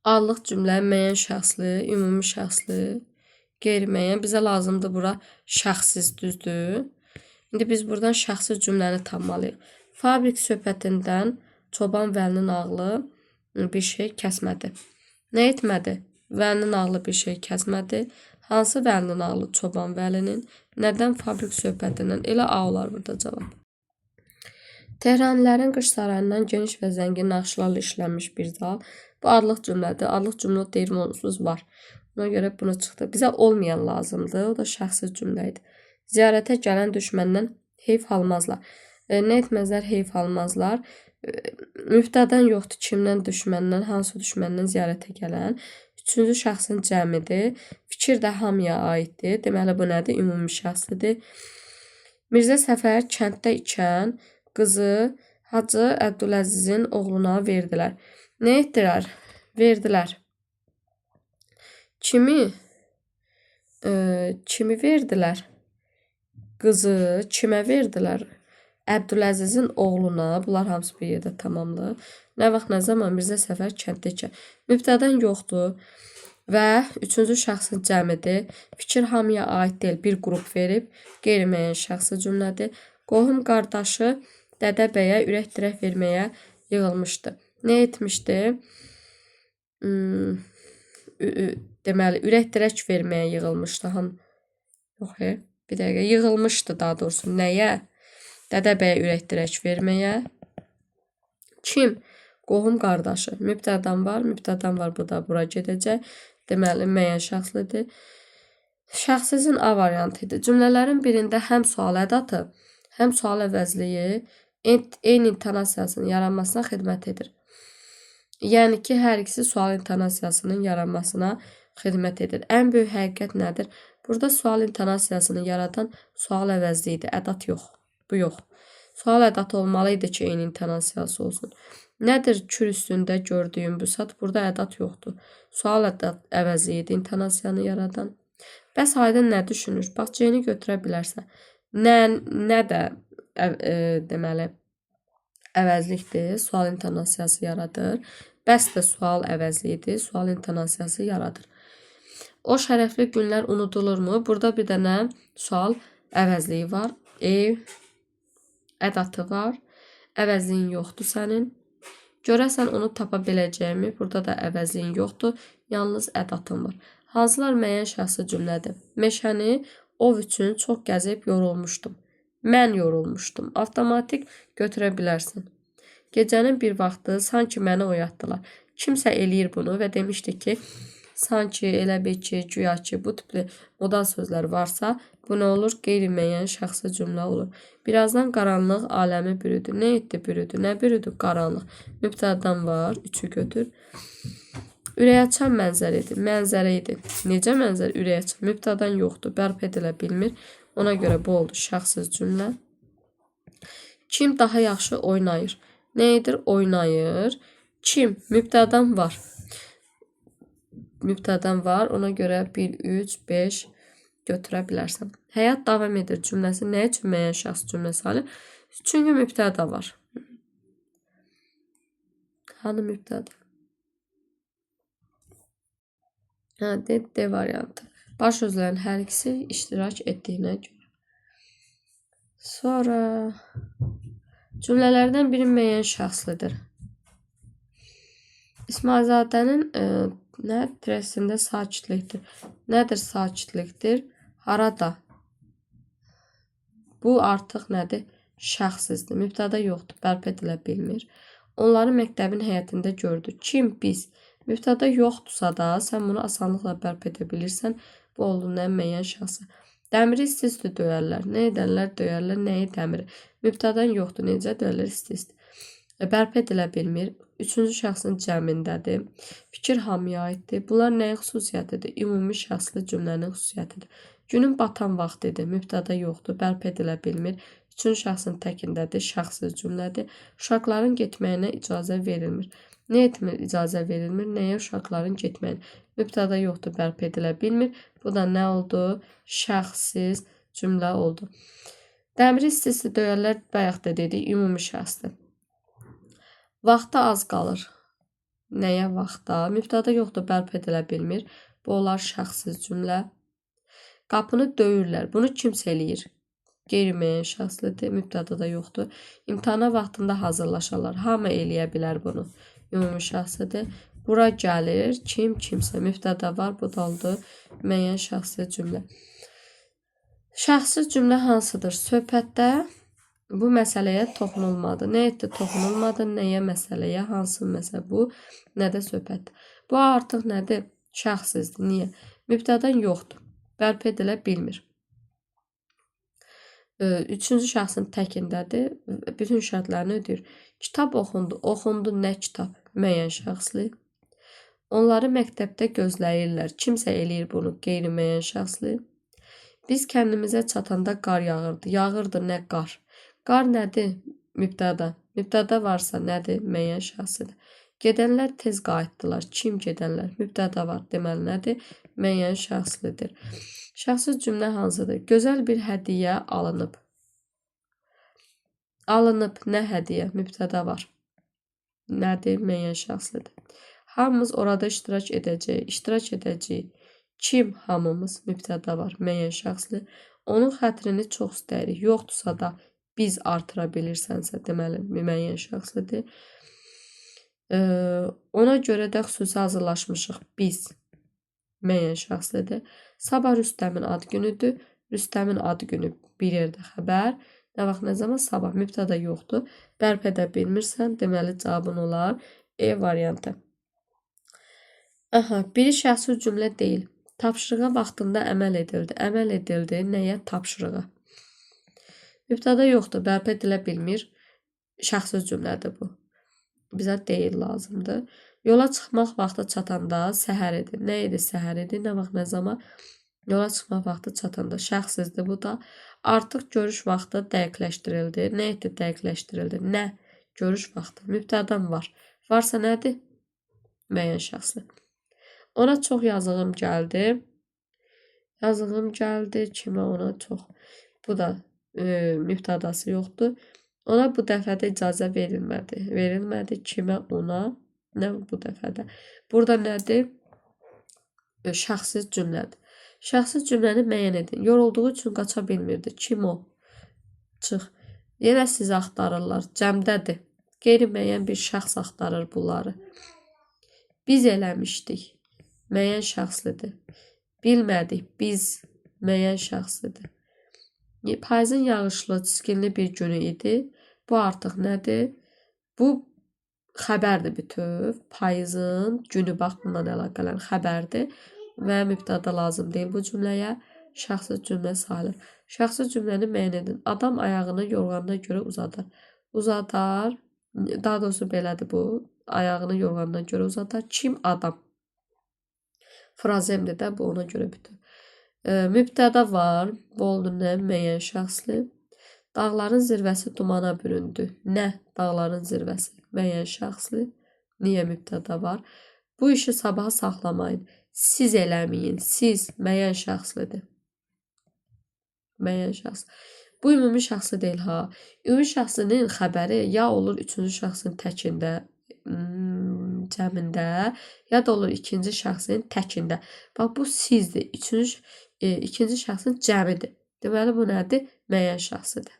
Adlıq cümlə müəyyən şəxsli, ümumi şəxsli, qeyri-müəyyən. Bizə lazımdır bura şəxsiz, düzdür. İndi biz buradan şəxsiz cümləni tapmalıyıq. Fabrik söhbətindən çoban Vəlinin ağlı bir şey kəsmədi. Nə etmədi? Vəlinin ağlı bir şey kəsmədi. Hansı Vəlinin ağlı? Çoban Vəlinin. Nədən? Fabrik söhbətindən. Elə A olar burada cavab. Tehranilərin qış sarayından geniş və zəngin naxışlarla işlənmiş bir zal. Bu adlıq cümlədir. Adlıq cümlə deyirəm onsuz var. Ona görə bunu çıxdı. Bizə olmayan lazımdır. O da şəxsi cümlə idi. Ziyarətə gələn düşməndən heyf almazlar. Nə etməzlər? Heyf almazlar. Mübtədən yoxdur. Kimdən? Düşməndən. Hansı düşməndən ziyarətə gələn? Üçüncü şəxsin cəmidir. Fikir də hamıya aiddir. Deməli, bu nədir? Ümumi şəxslidir. Mirzə Səfər kənddə ikən qızı Hacı Əbdüləzizin oğluna verdilər. Nə etdilər? Verdilər. Kimi? Kimi verdilər? Qızı kimə verdilər? Əbdüləzizin oğluna. Bunlar hamısı bir yerdə tamamlı. Nə vaxt, nə zaman? Mirzə Səfər kənddə ikən. Mübtədən yoxdur. Və üçüncü şəxsin cəmidir. Fikir hamıya aid deyil. Bir qrup verib. Qeyri-müəyyən şəxsi cümlədir. Qohum qardaşı Dədə bəyə ürək dirək verməyə yığılmışdı. Nə etmişdi? Deməli, ürək dirək verməyə yığılmışdı. Yox, bir dəqiqə. Yığılmışdı daha doğrusu. Nəyə? Dədə bəyə ürək dirək verməyə. Kim? Qohum qardaşı. Mübtədən var. Mübtədən var. Bu da bura gedəcək. Deməli, müəyyən şəxslidir. Şəxsizin A variantı idi. Cümlələrin birində həm sual ədatı, həm sual əvəzliyi eyni intonasiyasının yaranmasına xidmət edir. Yəni ki, hər ikisi sual intonasiyasının yaranmasına xidmət edir. Ən böyük həqiqət nədir? Burada sual intonasiyasını yaradan sual əvəzliyidir. Ədat yox. Bu yox. Sual ədatı olmalı idi ki, eyni intonasiyası olsun. Nədir kür üstündə gördüyüm bu saat? Burada ədat yoxdur. Sual ədat əvəzliyidir intonasiyanı yaradan. Bəs Aydın nə düşünür? Bax, C-ni götürə bilərsən. Nə də deməli əvəzlikdir. Sual intonasiyası yaradır. Bəs də sual əvəzliyidir. Sual intonasiyası yaradır. O şərəfli günlər unudulurmu? Burada bir dənə sual əvəzliyi var. Ev ədatı var. Əvəzliyin yoxdur sənin. Görəsən onu tapa biləcəyimi? Burada da əvəzliyin yoxdur. Yalnız ədatın var. Hansılar müəyyən şəxsi cümlədir? Meşəni ov üçün çox gəzib yorulmuşdum. Mən yorulmuşdum. Avtomatik götürə bilərsən. Gecənin bir vaxtı sanki məni oyatdılar. Kimsə eləyir bunu və demişdi ki, sanki, elə bil ki, güya ki, bu tipli modal sözlər varsa, bu nə olur? Qeyri-müəyyən şəxsi cümlə olur. Birazdan qaranlıq aləmi bürüdü. Nə etdi bürüdü? Nə bürüdü? Qaranlıq. Mübtədən var. 3-ü götür. Ürəkaçan mənzərə idi. Mənzərə idi. Necə mənzərə? Ürəkaçan. Mübtədən yoxdur. Bərpa edilə bilmir. Ona görə bu oldu şəxsiz cümlə. Kim daha yaxşı oynayır? Nə edir? Oynayır. Kim? Mübtədən var. Mübtədən var. Ona görə 1, 3, 5 götürə bilərsən. Həyat davam edir cümləsi nə üçün müəyyən şəxs cümləsi alır? Çünki mübtədə var. Hanı mübtədə? D variantı. Baş sözlərin hər ikisi iştirak etdiyinə görə. Sonra cümlələrdən biri müəyyən şəxslidir. İsmailzadənin presində sakitlikdir. Nədir sakitlikdir? Harada? Bu artıq nədir? Şəxsizdir. Mübtədə yoxdur. Bərpa edilə bilmir. Onları məktəbin həyətində gördü. Kim? Biz. Mübtədə yoxdursa da sən bunu asanlıqla bərpa edə bilirsən. Bu oldu nə? Müəyyən şəxsi. Dəmiri isti-isti döyərlər. Nə edərlər? Döyərlər. Nəyi dəmiri? Mübtədən yoxdur. Necə döyərlər? İsti-isti. Bərpa edilə bilmir. Üçüncü şəxsin cəmindədir. Fikir hamıya aiddir. Bunlar nəyin xüsusiyyətidir? Ümumi şəxsli cümlənin xüsusiyyətidir. Günün batan vaxtıdır. Mübtədə yoxdur. Bərpa edilə bilmir. Üçüncü şəxsin təkindədir. Şəxsiz cümlədir. Uşaqların getməyinə icazə verilmir. Nə etmir? İcazə verilmir. Nəyə uşaqların getməyinə? Mübtədə yoxdur. Bərpa edilə bilmir. Bu da nə oldu? Şəxsiz cümlə oldu. Dəmiri isti-isti döyərlər bayaq da dedik. Ümumi şəxsdir. Vaxta az qalır. Nəyə vaxta? Mübtədə yoxdur. Bərpa edilə bilmir. Bu olar şəxsiz cümlə. Qapını döyürlər. Bunu kimsə eləyir? Qeyri-müəyyən şəxslidir. Mübtədə də yoxdur. İmtahana vaxtında hazırlaşarlar. Hamı eləyə bilər bunu. Ümumi şəxslidir. Bura gəlir. Kim? Kimsə. Mübtədə var. Bu da oldu müəyyən şəxsi cümlə. Şəxsi cümlə hansıdır? Söhbətdə Bu məsələyə toxunulmadı. Nə etdi? Toxunulmadı. Nəyə? Məsələyə. Hansı məsələ bu? Nədə söhbət? Bu artıq nədir? Şəxsizdir. Niyə? Mübtədən yoxdur. Bərpa edilə bilmir. Üçüncü şəxsin təkindədir. Bütün şərtlərini ödəyir. Kitab oxundu. Oxundu nə kitab? Müəyyən şəxsli. Onları məktəbdə gözləyirlər. Kimsə eləyir bunu qeyri-müəyyən şəxsli. Biz kəndimizə çatanda qar yağırdı. Yağırdı nə qar? Qar nədir? Mübtəda. Mübtəda varsa nədir? Müəyyən şəxsidir. Gedənlər tez qayıtdılar. Kim gedənlər? Mübtəda var. Deməli nədir? Müəyyən şəxslidir. Şəxsiz cümlə hansıdır? Gözəl bir hədiyyə alınıb. Alınıb nə hədiyyə? Mübtəda var. Nədir? Müəyyən şəxslidir. Hamımız orada iştirak edəcəyik. İştirak edəcəyik. Kim hamımız? Mübtəda var. Müəyyən şəxsli. Onun xətrini çox istəyirik. Yoxdursa da biz artıra bilirsənsə, deməli müəyyən şəxslidir. Ona görə də xüsusi hazırlaşmışıq biz. Müəyyən şəxslidir. Sabah Rüstəmin ad günüdür. Rüstəmin ad günü bir yerdə xəbər. Nə vaxt, nə zaman? Sabah. Mübtəda yoxdur. Bərpa edə bilmirsən, deməli cavabın olar E variantı. Biri şəxsi cümlə deyil. Tapşırığa vaxtında əməl edildi. Əməl edildi nəyə? Tapşırığa. Mübtəda yoxdur, bərpa edilə bilmir. Şəxsiz cümlədir bu. Bizə deyil lazımdır. Yola çıxmaq vaxtı çatanda səhər idi. Nə idi? Səhər idi. Nə vaxt, nə zaman? Yola çıxmaq vaxtı çatanda. Şəxsizdir bu da. Artıq görüş vaxtı dəqiqləşdirildi. Nə etdi? Dəqiqləşdirildi. Nə? Görüş vaxtı. Mübtədan var. Varsa nədir? Müəyyən şəxsli. Ona çox yazığım gəldi. Yazığım gəldi. Kimə? Ona çox. Bu da mübtədası yoxdur. Ona bu dəfədə icazə verilmədi. Verilmədi kimə? Ona. Nə bu dəfədə? Burada nədir? Şəxsiz cümlədir. Şəxsiz cümləni müəyyən edin. Yorulduğu üçün qaça bilmirdi. Kim o? Çıx. Yenə sizi axtarırlar. Cəmdədir. Qeyri-müəyyən bir şəxs axtarır bunları. Biz eləmişdik. Müəyyən şəxslidir. Bilmədik. Biz müəyyən şəxslidir. Payızın yağışlı, çiskinli bir günü idi. Bu artıq nədir? Bu xəbərdir bütöv. Payızın günü, bax bundan əlaqələn xəbərdir. Və mübtəda lazım deyil bu cümləyə. Şəxsiz cümlə sayılır. Şəxsiz cümləni müəyyən edin. Adam ayağını yorğanına görə uzadar. Uzadar. Daha doğrusu belədir bu. Ayağını yorğanına görə uzadar. Kim? Adam. Frazemdir də bu, ona görə bütöv. Mübtəda var. Bu oldu nə? Müəyyən şəxsli. Dağların zirvəsi dumana büründü. Nə? Dağların zirvəsi. Müəyyən şəxsli. Niyə mübtəda var? Bu işi sabaha saxlamayın. Siz eləməyin. Siz müəyyən şəxslidir. Müəyyən şəxs. Bu ümumi şəxsi deyil ha. Ümumi şəxsinin xəbəri ya olur üçüncü şəxsin təkində, cəmində, ya da olur ikinci şəxsin təkində. Bax bu sizdir. İkinci şəxsin cəmidir. Deməli bu nədir? Müəyyən şəxsidir.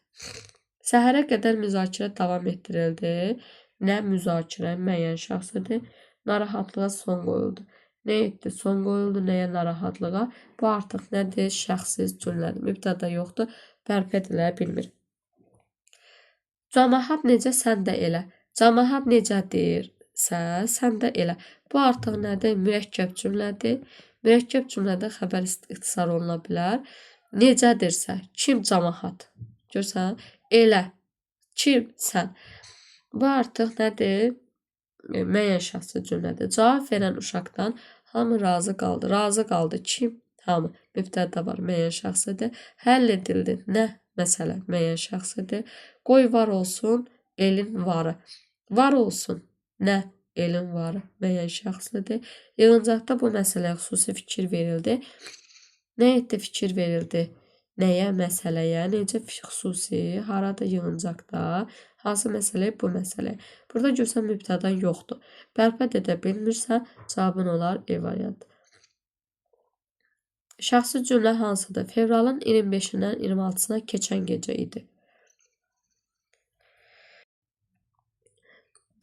Səhərə qədər müzakirə davam etdirildi. Nə müzakirə? Müəyyən şəxsidir. Narahatlığa son qoyuldu. Nə etdi? Son qoyuldu. Nəyə? Narahatlığa. Bu artıq nədir? Şəxsiz cümlədir. Mübtəda yoxdur. Bərpa edilə bilmir. Cəmaət necə, sən də elə. Cəmaət necədirsə, sən də elə. Bu artıq nədir? Mürəkkəb cümlədir. Mürəkkəb cümlədə xəbər ixtisar oluna bilər. Necədirsə, kim? Cəmaət. Görsən? Elə. Kim? Sən. Bu artıq nədir? Müəyyən şəxsi cümlədir. Cavab verən uşaqdan hamı razı qaldı. Razı qaldı. Kim? Hamı. Mübtəda var. Müəyyən şəxsidir. Həll edildi. Nə? Məsələ. Müəyyən şəxsidir. Qoy var olsun. Elin varı. Var olsun. Nə? Elin varı. Müəyyən şəxslidir. Yığıncaqda bu məsələyə xüsusi fikir verildi. Nə etdi? Fikir verildi. Nəyə? Məsələyə. Necə xüsusi? Harada? Yığıncaqda. Hansı məsələyə? Bu məsələyə. Burada görsən mübtədan yoxdur. Bərpa edə bilmirsən, cavabın olar E variantı. Şəxsi cümlə hansıdır? Fevralın 25-dən 26-sına keçən gecə idi.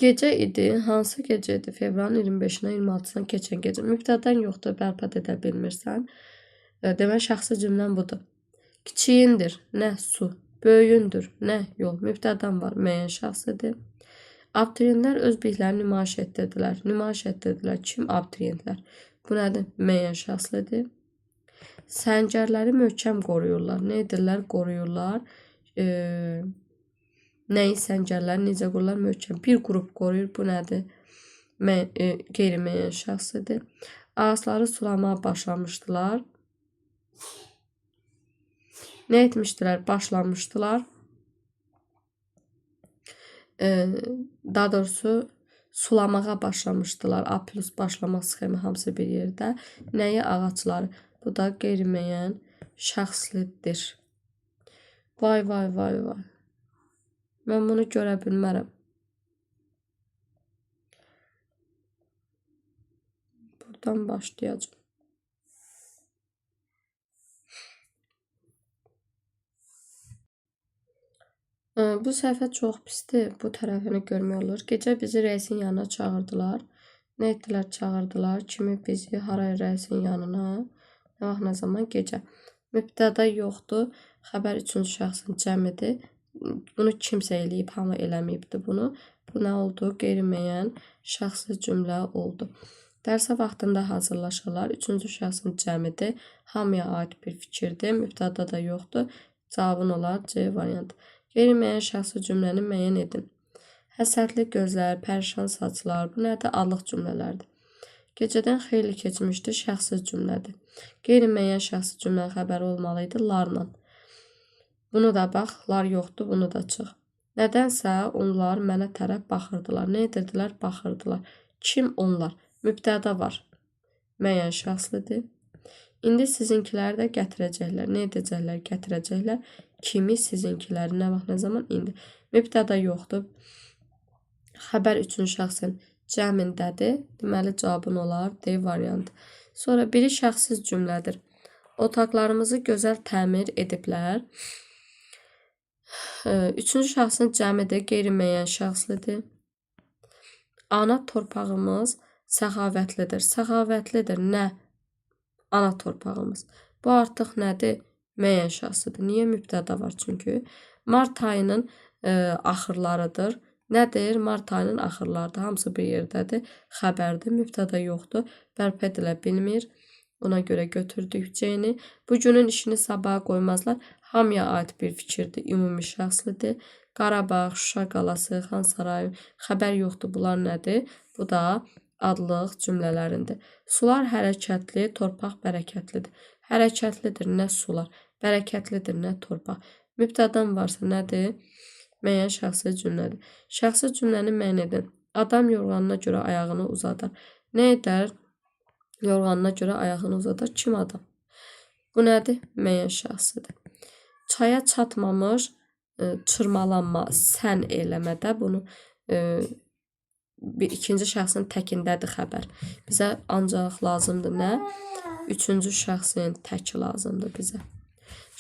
Gecə idi. Hansı gecə idi? Fevralın 25-dən 26-sına keçən gecə. Mübtədan yoxdur. Bərpa edə bilmirsən. Demək şəxsi cümlən budur. Kiçiyindir. Nə? Su. Böyüyündür. Nə? Yox. Mübtədan var. Müəyyən şəxsdir. Abituriyentlər öz biliklərini nümayiş etdirdilər. Nümayiş etdirdilər. Kim? Abituriyentlər. Bu nədir? Müəyyən şəxsdir. Səngərləri möhkəm qoruyurlar. Nə edirlər? Qoruyurlar. Nəyi səngərləri necə qoruyurlar? Möhkəm. Bir qrup qoruyur. Bu nədir? Qeyri-müəyyən şəxsdir. Ağacları sulamaya başlamışdılar. Nə etmişdilər? Başlamışdılar. Daha doğrusu sulamağa başlamışdılar. A plus başlamaq sxemi hamısı bir yerdə. Nəyi? Ağacları. Bu da qeyri-müəyyən şəxslidir. Vay vay vay vay. Mən bunu görə bilmərəm. Buradan başlayacağım. Bu səhifə çox pisdir. Bu tərəfini görmək olur. Gecə bizi rəisin yanına çağırdılar. Nə etdilər? Çağırdılar. Kimi? Bizi haraya? Rəisin yanına. Nə vaxt, nə zaman? Gecə. Mübtəda yoxdur. Xəbər üçüncü şəxsin cəmidir. Bunu kimsə eləyib, hamı eləməyibdir bunu. Bu nə oldu? Qeyri-müəyyən şəxsi cümlə oldu. Dərsə vaxtında hazırlaşırlar. Üçüncü şəxsin cəmidir. Hamıya aid bir fikirdir. Mübtəda da yoxdur. Cavabın olar C variantı. Qeyri-müəyyən şəxsi cümləni müəyyən edin. Həsədli gözlər, pərişan saçlar. Bu nədir? Adlıq cümlələrdir. Gecədən xeyli keçmişdi. Şəxsi cümlədir. Qeyri-müəyyən şəxsi cümlənin xəbəri olmalı idi larla. Bunu da bax, lar yoxdur, bunu da çıx. Nədənsə onlar mənə tərəf baxırdılar. Nə edirdilər? Baxırdılar. Kim onlar? Mübtəda var. Müəyyən şəxslidir. İndi sizinkiləri də gətirəcəklər. Nə edəcəklər? Gətirəcəklər. Kimi? Sizinkiləri. Nə vaxt, nə zaman? İndi. Mübtəda yoxdur. Xəbər üçüncü şəxsin cəmindədir. Deməli, cavabın olar D variantı. Sonra biri şəxsiz cümlədir. Otaqlarımızı gözəl təmir ediblər. Üçüncü şəxsin cəmidir. Qeyri-müəyyən şəxslidir. Ana torpağımız səxavətlidir. Səxavətlidir. Nə? Ana torpağımız. Bu artıq nədir? Müəyyən şəxslidir. Niyə? Mübtəda var çünki. Mart ayının axırlarıdır. Nədir? Mart ayının axırlarıdır. Hamısı bir yerdədir. Xəbərdir. Mübtəda yoxdur. Bərpa edilə bilmir. Ona görə götürdük C-ni. Bu günün işini sabaha qoymazlar. Hamıya aid bir fikirdir. Ümumi şəxslidir. Qarabağ, Şuşa qalası, Xan sarayı. Xəbər yoxdur. Bunlar nədir? Bu da adlıq cümlələrindir. Sular hərəkətli, torpaq bərəkətlidir. Hərəkətlidir. Nə sular? Bərəkətlidir. Nə torpaq? Mübtədan varsa nədir? Müəyyən şəxsi cümlədir. Şəxsi cümləni müəyyən edin. Adam yorğanına görə ayağını uzadar. Nə edər? Yorğanına görə ayağını uzadar. Kim adam? Bu nədir? Müəyyən şəxsidir. Çaya çatmamış çırmalanma, sən eləmədə bunu ikinci şəxsin təkindədir xəbər. Bizə ancaq lazımdır nə? Üçüncü şəxsin təki lazımdır bizə.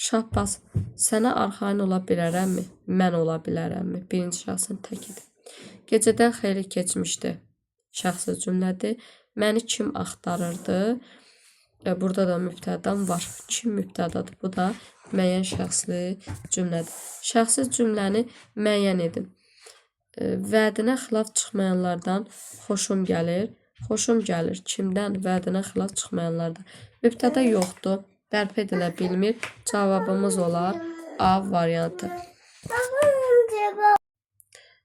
Şahbaz, sənə arxayın ola bilərəmmi? Mən ola bilərəmmi? Birinci şəxsin təkidir. Gecədən xeyli keçmişdi. Şəxsi cümlədir. Məni kim axtarırdı? Burada da mübtədan var. Kim mübtədadır? Bu da müəyyən şəxsli cümlədir. Şəxsi cümləni müəyyən edin. Vədinə xilaf çıxmayanlardan xoşum gəlir. Xoşum gəlir. Kimdən? Vədinə xilaf çıxmayanlardan. Mübtəda yoxdur. Bərpa edilə bilmir. Cavabımız olar A variantı.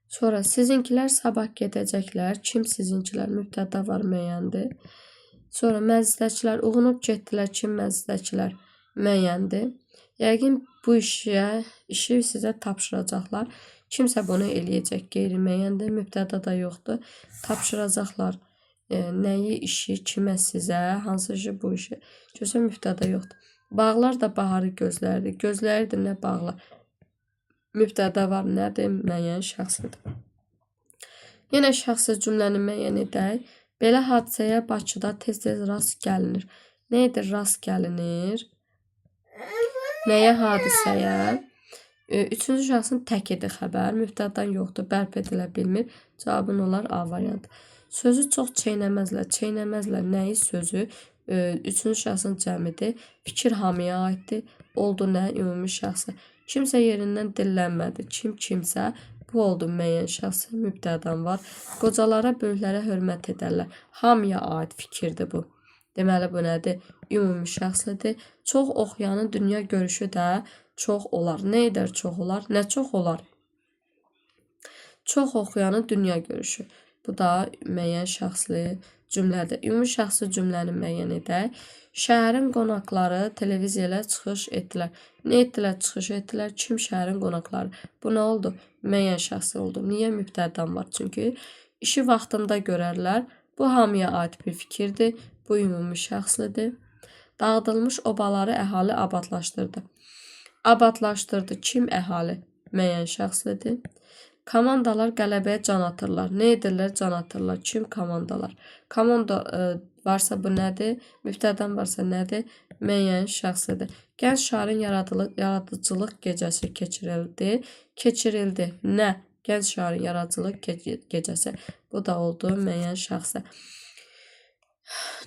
Sonra sizinkilər sabah gedəcəklər. Kim sizinkilər? Mübtəda var, müəyyəndir. Sonra məclisdəkilər uğunub getdilər. Kim məclisdəkilər? Müəyyəndir. Yəqin bu işi sizə tapşıracaqlar. Kimsə bunu eləyəcək. Qeyri-müəyyəndir. Mübtəda da yoxdur. Tapşıracaqlar. Nəyi, işi, kimə, sizə, hansı işi, bu işi. Görsə mübtəda yoxdur. Bağlar da baharı gözlərdir. Gözlərdir, nə bağlar? Mübtəda var, nədir? Müəyyən şəxslidir. Yenə şəxsi cümləni müəyyən edək. Belə hadisəyə Bakıda tez-tez rast gəlinir. Nə edir? Rast gəlinir. Nəyə? Hadisəyə. Üçüncü şəxsin təkidir xəbər. Mübtədadan yoxdur. Bərpa edilə bilmir. Cavabın olar A variantı. Sözü çox çeynəməzlər. Çeynəməzlər nəyi? Sözü. Üçüncü şəxsin cəmidir. Fikir hamıya aiddir. Oldu nə? Ümumi şəxsi. Kimsə yerindən dillənmədi. Kimsə, bu oldu müəyyən şəxs, mübtədan var. Qocalara, böyüklərə hörmət edərlər. Hamıya aid fikirdir bu. Deməli, bu nədir? Ümumi şəxslidir. Çox oxuyanın dünya görüşü də çox olar. Nə edər çox olar? Nə çox olar? Çox oxuyanın dünya görüşü. Bu da müəyyən şəxsli cümlədir. Ümumi şəxsli cümləni müəyyən edək. Şəhərin qonaqları televiziyaya çıxış etdilər. Nə etdilər? Çıxış etdilər. Kim şəhərin qonaqları? Bu nə oldu? Müəyyən şəxsli oldu. Niyə mübtədan var? Çünki işi vaxtında görərlər. Bu hamıya aid bir fikirdir. Bu ümumi şəxslidir. Dağıdılmış obaları əhali abadlaşdırdı. Abadlaşdırdı. Kim əhali? Müəyyən şəxslidir. Komandalar qələbəyə can atırlar. Nə edirlər? Can atırlar. Kim komandalar? Komanda varsa bu nədir? Mübtədan varsa nədir? Müəyyən şəxslidir. Gənc şairin yaradıcılıq gecəsi keçirildi. Keçirildi. Nə? Gənc şairin yaradıcılıq gecəsi. Bu da oldu müəyyən şəxsə.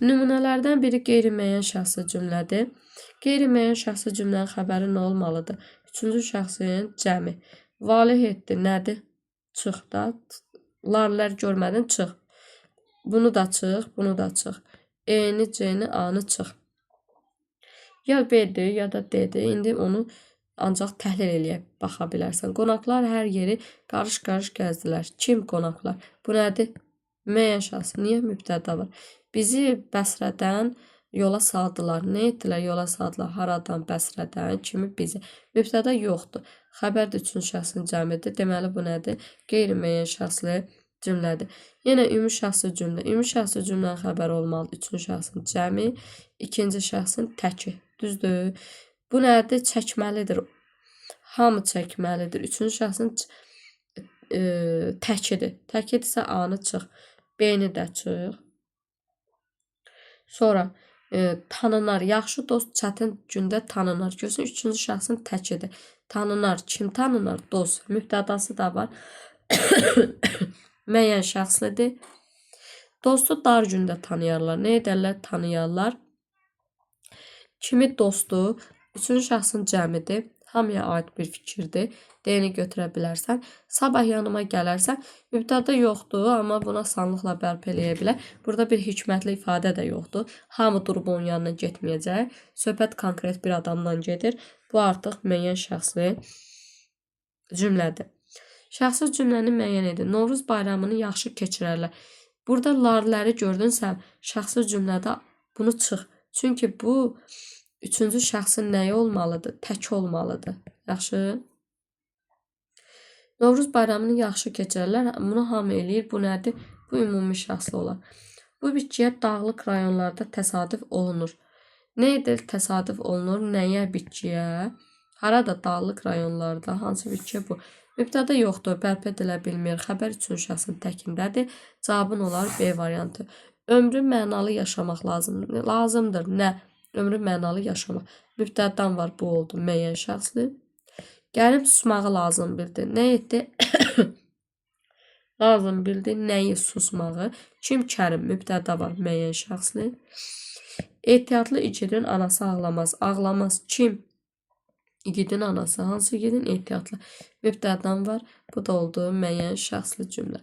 Nümunələrdən biri qeyri-müəyyən şəxsi cümlədir. Qeyri-müəyyən şəxsi cümlənin xəbəri nə olmalıdır? Üçüncü şəxsin cəmi. Valeh etdi. Nədir? Çıx da. Larlər görmədin, çıx. Bunu da çıx, bunu da çıx. E-ni, C-ni, A-nı çıx. Ya B-dir, ya da D-dir. İndi onu ancaq təhlil eləyib baxa bilərsən. Qonaqlar hər yeri qarış-qarış gəzdilər. Kim qonaqlar? Bu nədir? Müəyyən şəxs. Niyə mübtəda var? Bizi Bəsrədən yola saldılar. Nə etdilər? Yola saldılar. Haradan? Bəsrədən. Kimi? Bizi. Mübtəda yoxdur. Xəbər də üçüncü şəxsin cəmidir. Deməli, bu nədir? Qeyri-müəyyən şəxsli cümlədir. Yenə ümumi şəxsli cümlə. Ümumi şəxsli cümlənin xəbəri olmalıdır. Üçüncü şəxsin cəmi, ikinci şəxsin təki. Düzdür? Bu nədir? Çəkməlidir. Hamı çəkməlidir. Üçüncü şəxsin təkidir. Təkidirsə A-nı çıx. B-ni də çıx. Sonra tanınar. Yaxşı dost çətin gündə tanınar. Görürsən, üçüncü şəxsin təkidir. Tanınar. Kim tanınar? Dost. Mübtədası da var. Müəyyən şəxslidir. Dostu dar gündə tanıyarlar. Nə edərlər? Tanıyarlar. Kimi dostu? Üçüncü şəxsin cəmidir. Hamıya aid bir fikirdir. D-ni götürə bilərsən. Sabah yanıma gələrsən. Mübtəda yoxdur, amma buna asanlıqla bərpa eləyə bilər. Burada bir hikmətli ifadə də yoxdur. Hamı durub onun yanına getməyəcək. Söhbət konkret bir adamdan gedir. Bu artıq müəyyən şəxsli cümlədir. Şəxsi cümləni müəyyən edin. Novruz bayramını yaxşı keçirərlər. Burada larləri gördünsə, şəxsi cümlədə bunu çıx. Çünki bu üçüncü şəxsin nəyi olmalıdır? Tək olmalıdır. Yaxşı. Novruz bayramını yaxşı keçirərlər. Bunu hamı eləyir. Bu nədir? Bu ümumi şəxsli olar. Bu bitkiyə dağlıq rayonlarda təsadüf olunur. Nə edir? Təsadüf olunur. Nəyə? Bitkiyə. Harada? Dağlıq rayonlarda. Hansı bitkiyə bu? Mübtəda yoxdur. Bərpa edilə bilmir. Xəbər üçüncü şəxsin təkindədir. Cavabın olar B variantı. Ömrü mənalı yaşamaq lazımdır. Lazımdır. Nə? Ömrü mənalı yaşamaq. Mübtədadan var. Bu oldu. Müəyyən şəxsli. Gəlib susmağı lazım bildi. Nə etdi? Lazım bildi. Nəyi? Susmağı. Kim? Kərim. Mübtəda var. Müəyyən şəxsli. Ehtiyatlı igidin anası ağlamaz. Ağlamaz. Kim? İgidin anası. Hansı igidin? Ehtiyatlı. Mübtədadan var. Bu da oldu müəyyən şəxsli cümlə.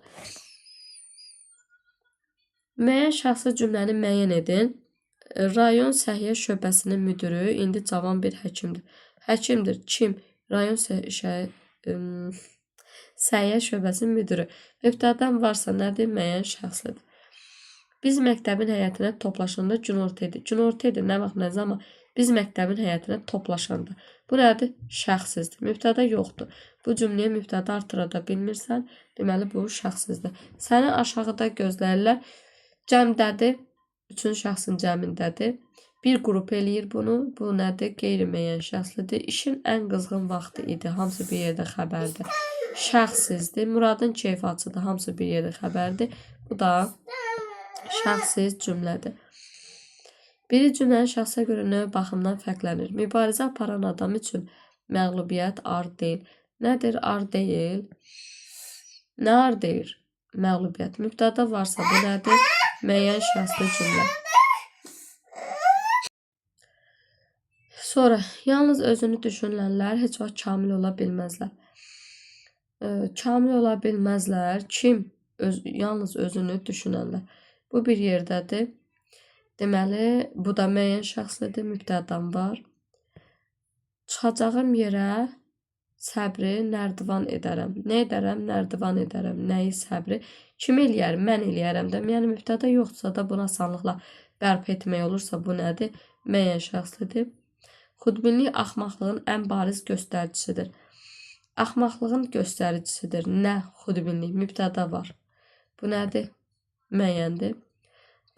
Müəyyən şəxsli cümləni müəyyən edin. Rayon səhiyyə şöbəsinin müdürü indi cavan bir həkimdir. Həkimdir. Kim? Rayon səhiyyə şöbəsinin müdürü. Mübtədadan varsa nədir? Müəyyən şəxslidir. Biz məktəbin həyətinə toplaşanda günorta idi. Günorta idi. Nə vaxt, nə zaman? Biz məktəbin həyətinə toplaşanda. Bu nədir? Şəxsizdir. Mübtəda yoxdur. Bu cümləyə mübtəda artıra da bilmirsən. Deməli, bu şəxsizdir. Səni aşağıda gözləyirlər. Cəmdədir. Üçüncü şəxsin cəmindədir. Bir qrup eləyir bunu. Bu nədir? Qeyri-müəyyən şəxslidir. İşin ən qızğın vaxtı idi. Hamısı bir yerdə xəbərdir. Şəxsizdir. Muradın keyfiyyətidir. Hamısı bir yerdə xəbərdir. Bu da şəxsiz cümlədir. Biri cümlənin şəxsə görə növ baxımdan fərqlənir. Mübarizə aparan adam üçün məğlubiyyət ar deyil. Nədir ar deyil? Nə ar deyil? Məğlubiyyət. Mübtəda varsa bu nədir? Müəyyən şəxsli cümlə. Sonra yalnız özünü düşünənlər heç vaxt kamil ola bilməzlər. Kamil ola bilməzlər. Kim? Yalnız özünü düşünənlər. Bu bir yerdədir. Deməli, bu da müəyyən şəxslidir, mübtədam var. Çıxacağım yerə səbri nərdivan edərəm. Nə edərəm? Nərdivan edərəm. Nəyi səbri? Kim eləyər? Mən eləyərəm də. Yəni mübtəda yoxdursa da buna asanlıqla bərpa etmək olursa bu nədir? Müəyyən şəxslidir. Xudbinlik axmaqlığın ən bariz göstəricisidir. Axmaqlığın göstəricisidir. Nə? Xudbinlik. Mübtəda var. Bu nədir? Müəyyəndir.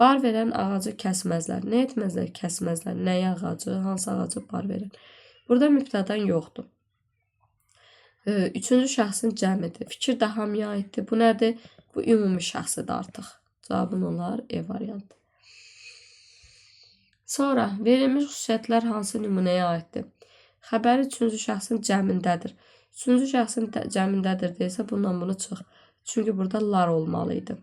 Bar verən ağacı kəsməzlər. Nə etməzlər? Kəsməzlər. Nəyi ağacı? Hansı ağacı bar verən? Burada mübtədan yoxdur. Üçüncü şəxsin cəmidir. Fikir də hamıya aiddir. Bu nədir? Bu ümumi şəxsidir artıq. Cavabın olar E variantı. Sonra verilmiş xüsusiyyətlər hansı nümunəyə aiddir? Xəbəri üçüncü şəxsin cəmindədir. Üçüncü şəxsin cəmindədir deyilsə bundan bunu çıx. Çünki burada lar olmalı idi.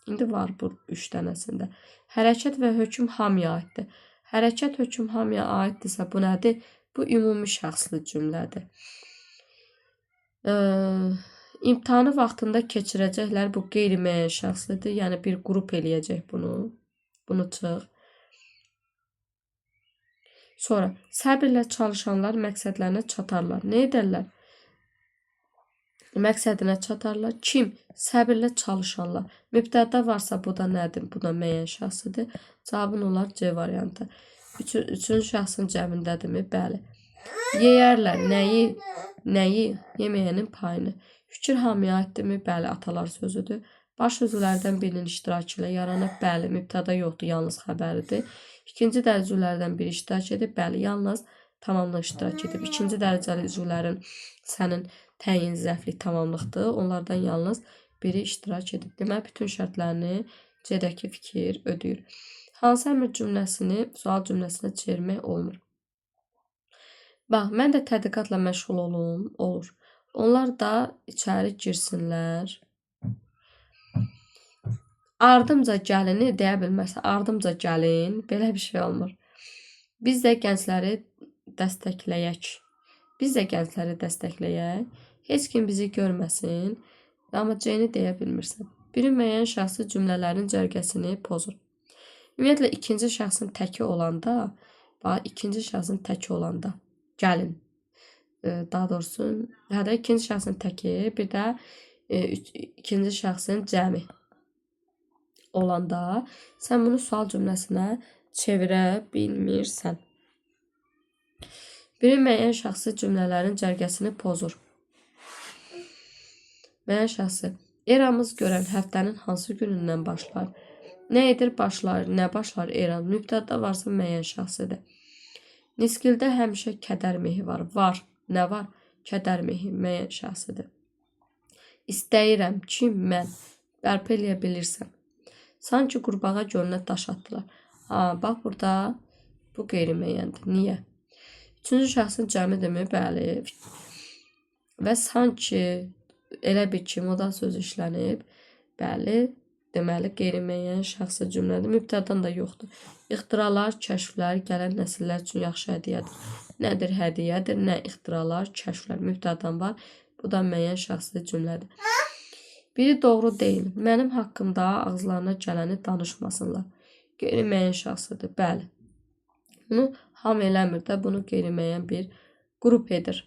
İndi var bu 3 dənəsində. Hərəkət və hökm hamıya aiddir. Hərəkət hökm hamıya aiddirsə bu nədir? Bu ümumi şəxsli cümlədir. İmtahanı vaxtında keçirəcəklər. Bu qeyri-müəyyən şəxslidir. Yəni bir qrup eləyəcək bunu. Bunu çıx. Sonra səbirlə çalışanlar məqsədlərinə çatarlar. Nə edərlər? Məqsədinə çatarlar. Kim? Səbirlə çalışanlar. Mübtəda varsa bu da nədir? Bu da müəyyən şəxsidir. Cavabın olar C variantı. Üçüncü şəxsin cəmindədirmi? Bəli. Yeyərlər. Nəyi? Nəyi? Yeməyənin payını. Fikir hamıya aiddirmi? Bəli. Atalar sözüdür. Baş üzvlərdən birinin iştirakı ilə yaranıb. Bəli. Mübtəda yoxdur. Yalnız xəbəridir. İkinci dərəcəli üzvlərdən biri iştirak edib. Bəli. Yalnız tamamlıq iştirak edib. İkinci dərəcəli üzvlərin sənin təyin zəflik tamamlıqdır. Onlardan yalnız biri iştirak edib. Demək, bütün şərtlərini C-dəki fikir ödəyir. Hansı əmr cümləsini sual cümləsinə çevirmək olmur? Bax, mən də tədqiqatla məşğul olum. Olur. Onlar da içəri girsinlər. Ardımca gəlini deyə bilməsə, ardımca gəlin. Belə bir şey olmur. Biz də gəncləri dəstəkləyək. Biz də gəncləri dəstəkləyək. Heç kim bizi görməsin. Amma C-ni deyə bilmirsən. Biri müəyyən şəxsi cümlələrin cərgəsini pozur. Ümumiyyətlə, ikinci şəxsin təki olanda, bax, ikinci şəxsin təki olanda, gəlin. Daha doğrusu, hədə ikinci şəxsin təki, bir də ikinci şəxsin cəmi olanda, sən bunu sual cümləsinə çevirə bilmirsən. Biri müəyyən şəxsi cümlələrin cərgəsini pozur. Müəyyən şəxsi. Eramız görən həftənin hansı günündən başlar? Nə edir? Başlar. Nə başlar? Eram. Mübtəda varsa müəyyən şəxsidir. Niskildə həmişə kədər mehi var. Var. Nə var? Kədər mehi müəyyən şəxsidir. İstəyirəm. Kim? Mən. Bərpa eləyə bilirsən. Sanki qurbağa gölünə daş atdılar. Bax, burada bu qeyri-müəyyəndir. Niyə? Üçüncü şəxsin cəmidirmi? Bəli. Və sanki elə bir ki, modal sözü işlənib. Bəli. Deməli, qeyri-müəyyən şəxsi cümlədir. Mübtədan da yoxdur. İxtiralar, kəşflər gələn nəsillər üçün yaxşı hədiyyədir. Nədir hədiyyədir? Nə ixtiralar, kəşflər. Mübtədan var. Bu da müəyyən şəxsi cümlədir. Biri doğru deyil. Mənim haqqımda ağızlarına gələni danışmasınlar. Qeyri-müəyyən şəxsidir. Bəli. Bunu hamı eləmir də, bunu qeyri-müəyyən bir qrup edir.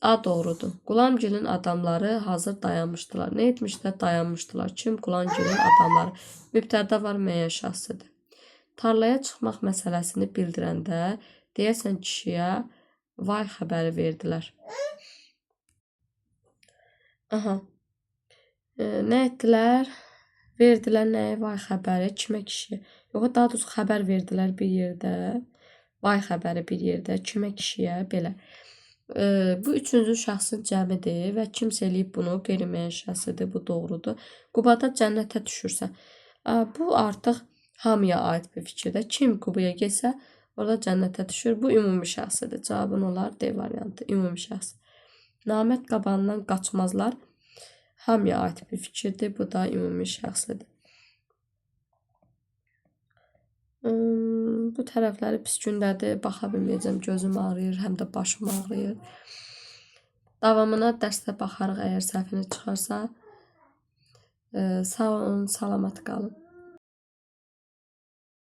A doğrudur. Qulamgilin adamları hazır dayanmışdılar. Nə etmişlər? Dayanmışdılar. Kim? Qulamgilin adamları. Mübtəda var, müəyyən şəxsidir. Tarlaya çıxmaq məsələsini bildirəndə deyəsən kişiyə vay xəbəri verdilər. Nə etdilər? Verdilər nəyə? Vay xəbəri. Kimə? Kişiyə. Yox, daha doğrusu xəbər verdilər bir yerdə. Vay xəbəri bir yerdə. Kimə? Kişiyə. Belə. Bu üçüncü şəxsin cəmidir və kimsə eləyib bunu, qeyri-müəyyən şəxsidir, bu doğrudur. Qubada cənnətə düşürsə, bu artıq hamıya aid bir fikirdir. Kim Qubaya getsə, orada cənnətə düşür. Bu ümumi şəxsidir. Cavabın olar D variantı, ümumi şəxs. Namət qabanından qaçmazlar. Hamıya aid bir fikirdir. Bu da ümumi şəxsidir. Bu tərəfləri pis gündədir, baxa bilməyəcəm, gözüm ağrıyır, həm də başım ağrıyır. Davamına dərsdə baxarıq əgər səhviniz çıxarsa. Sağ olun, salamat qalın.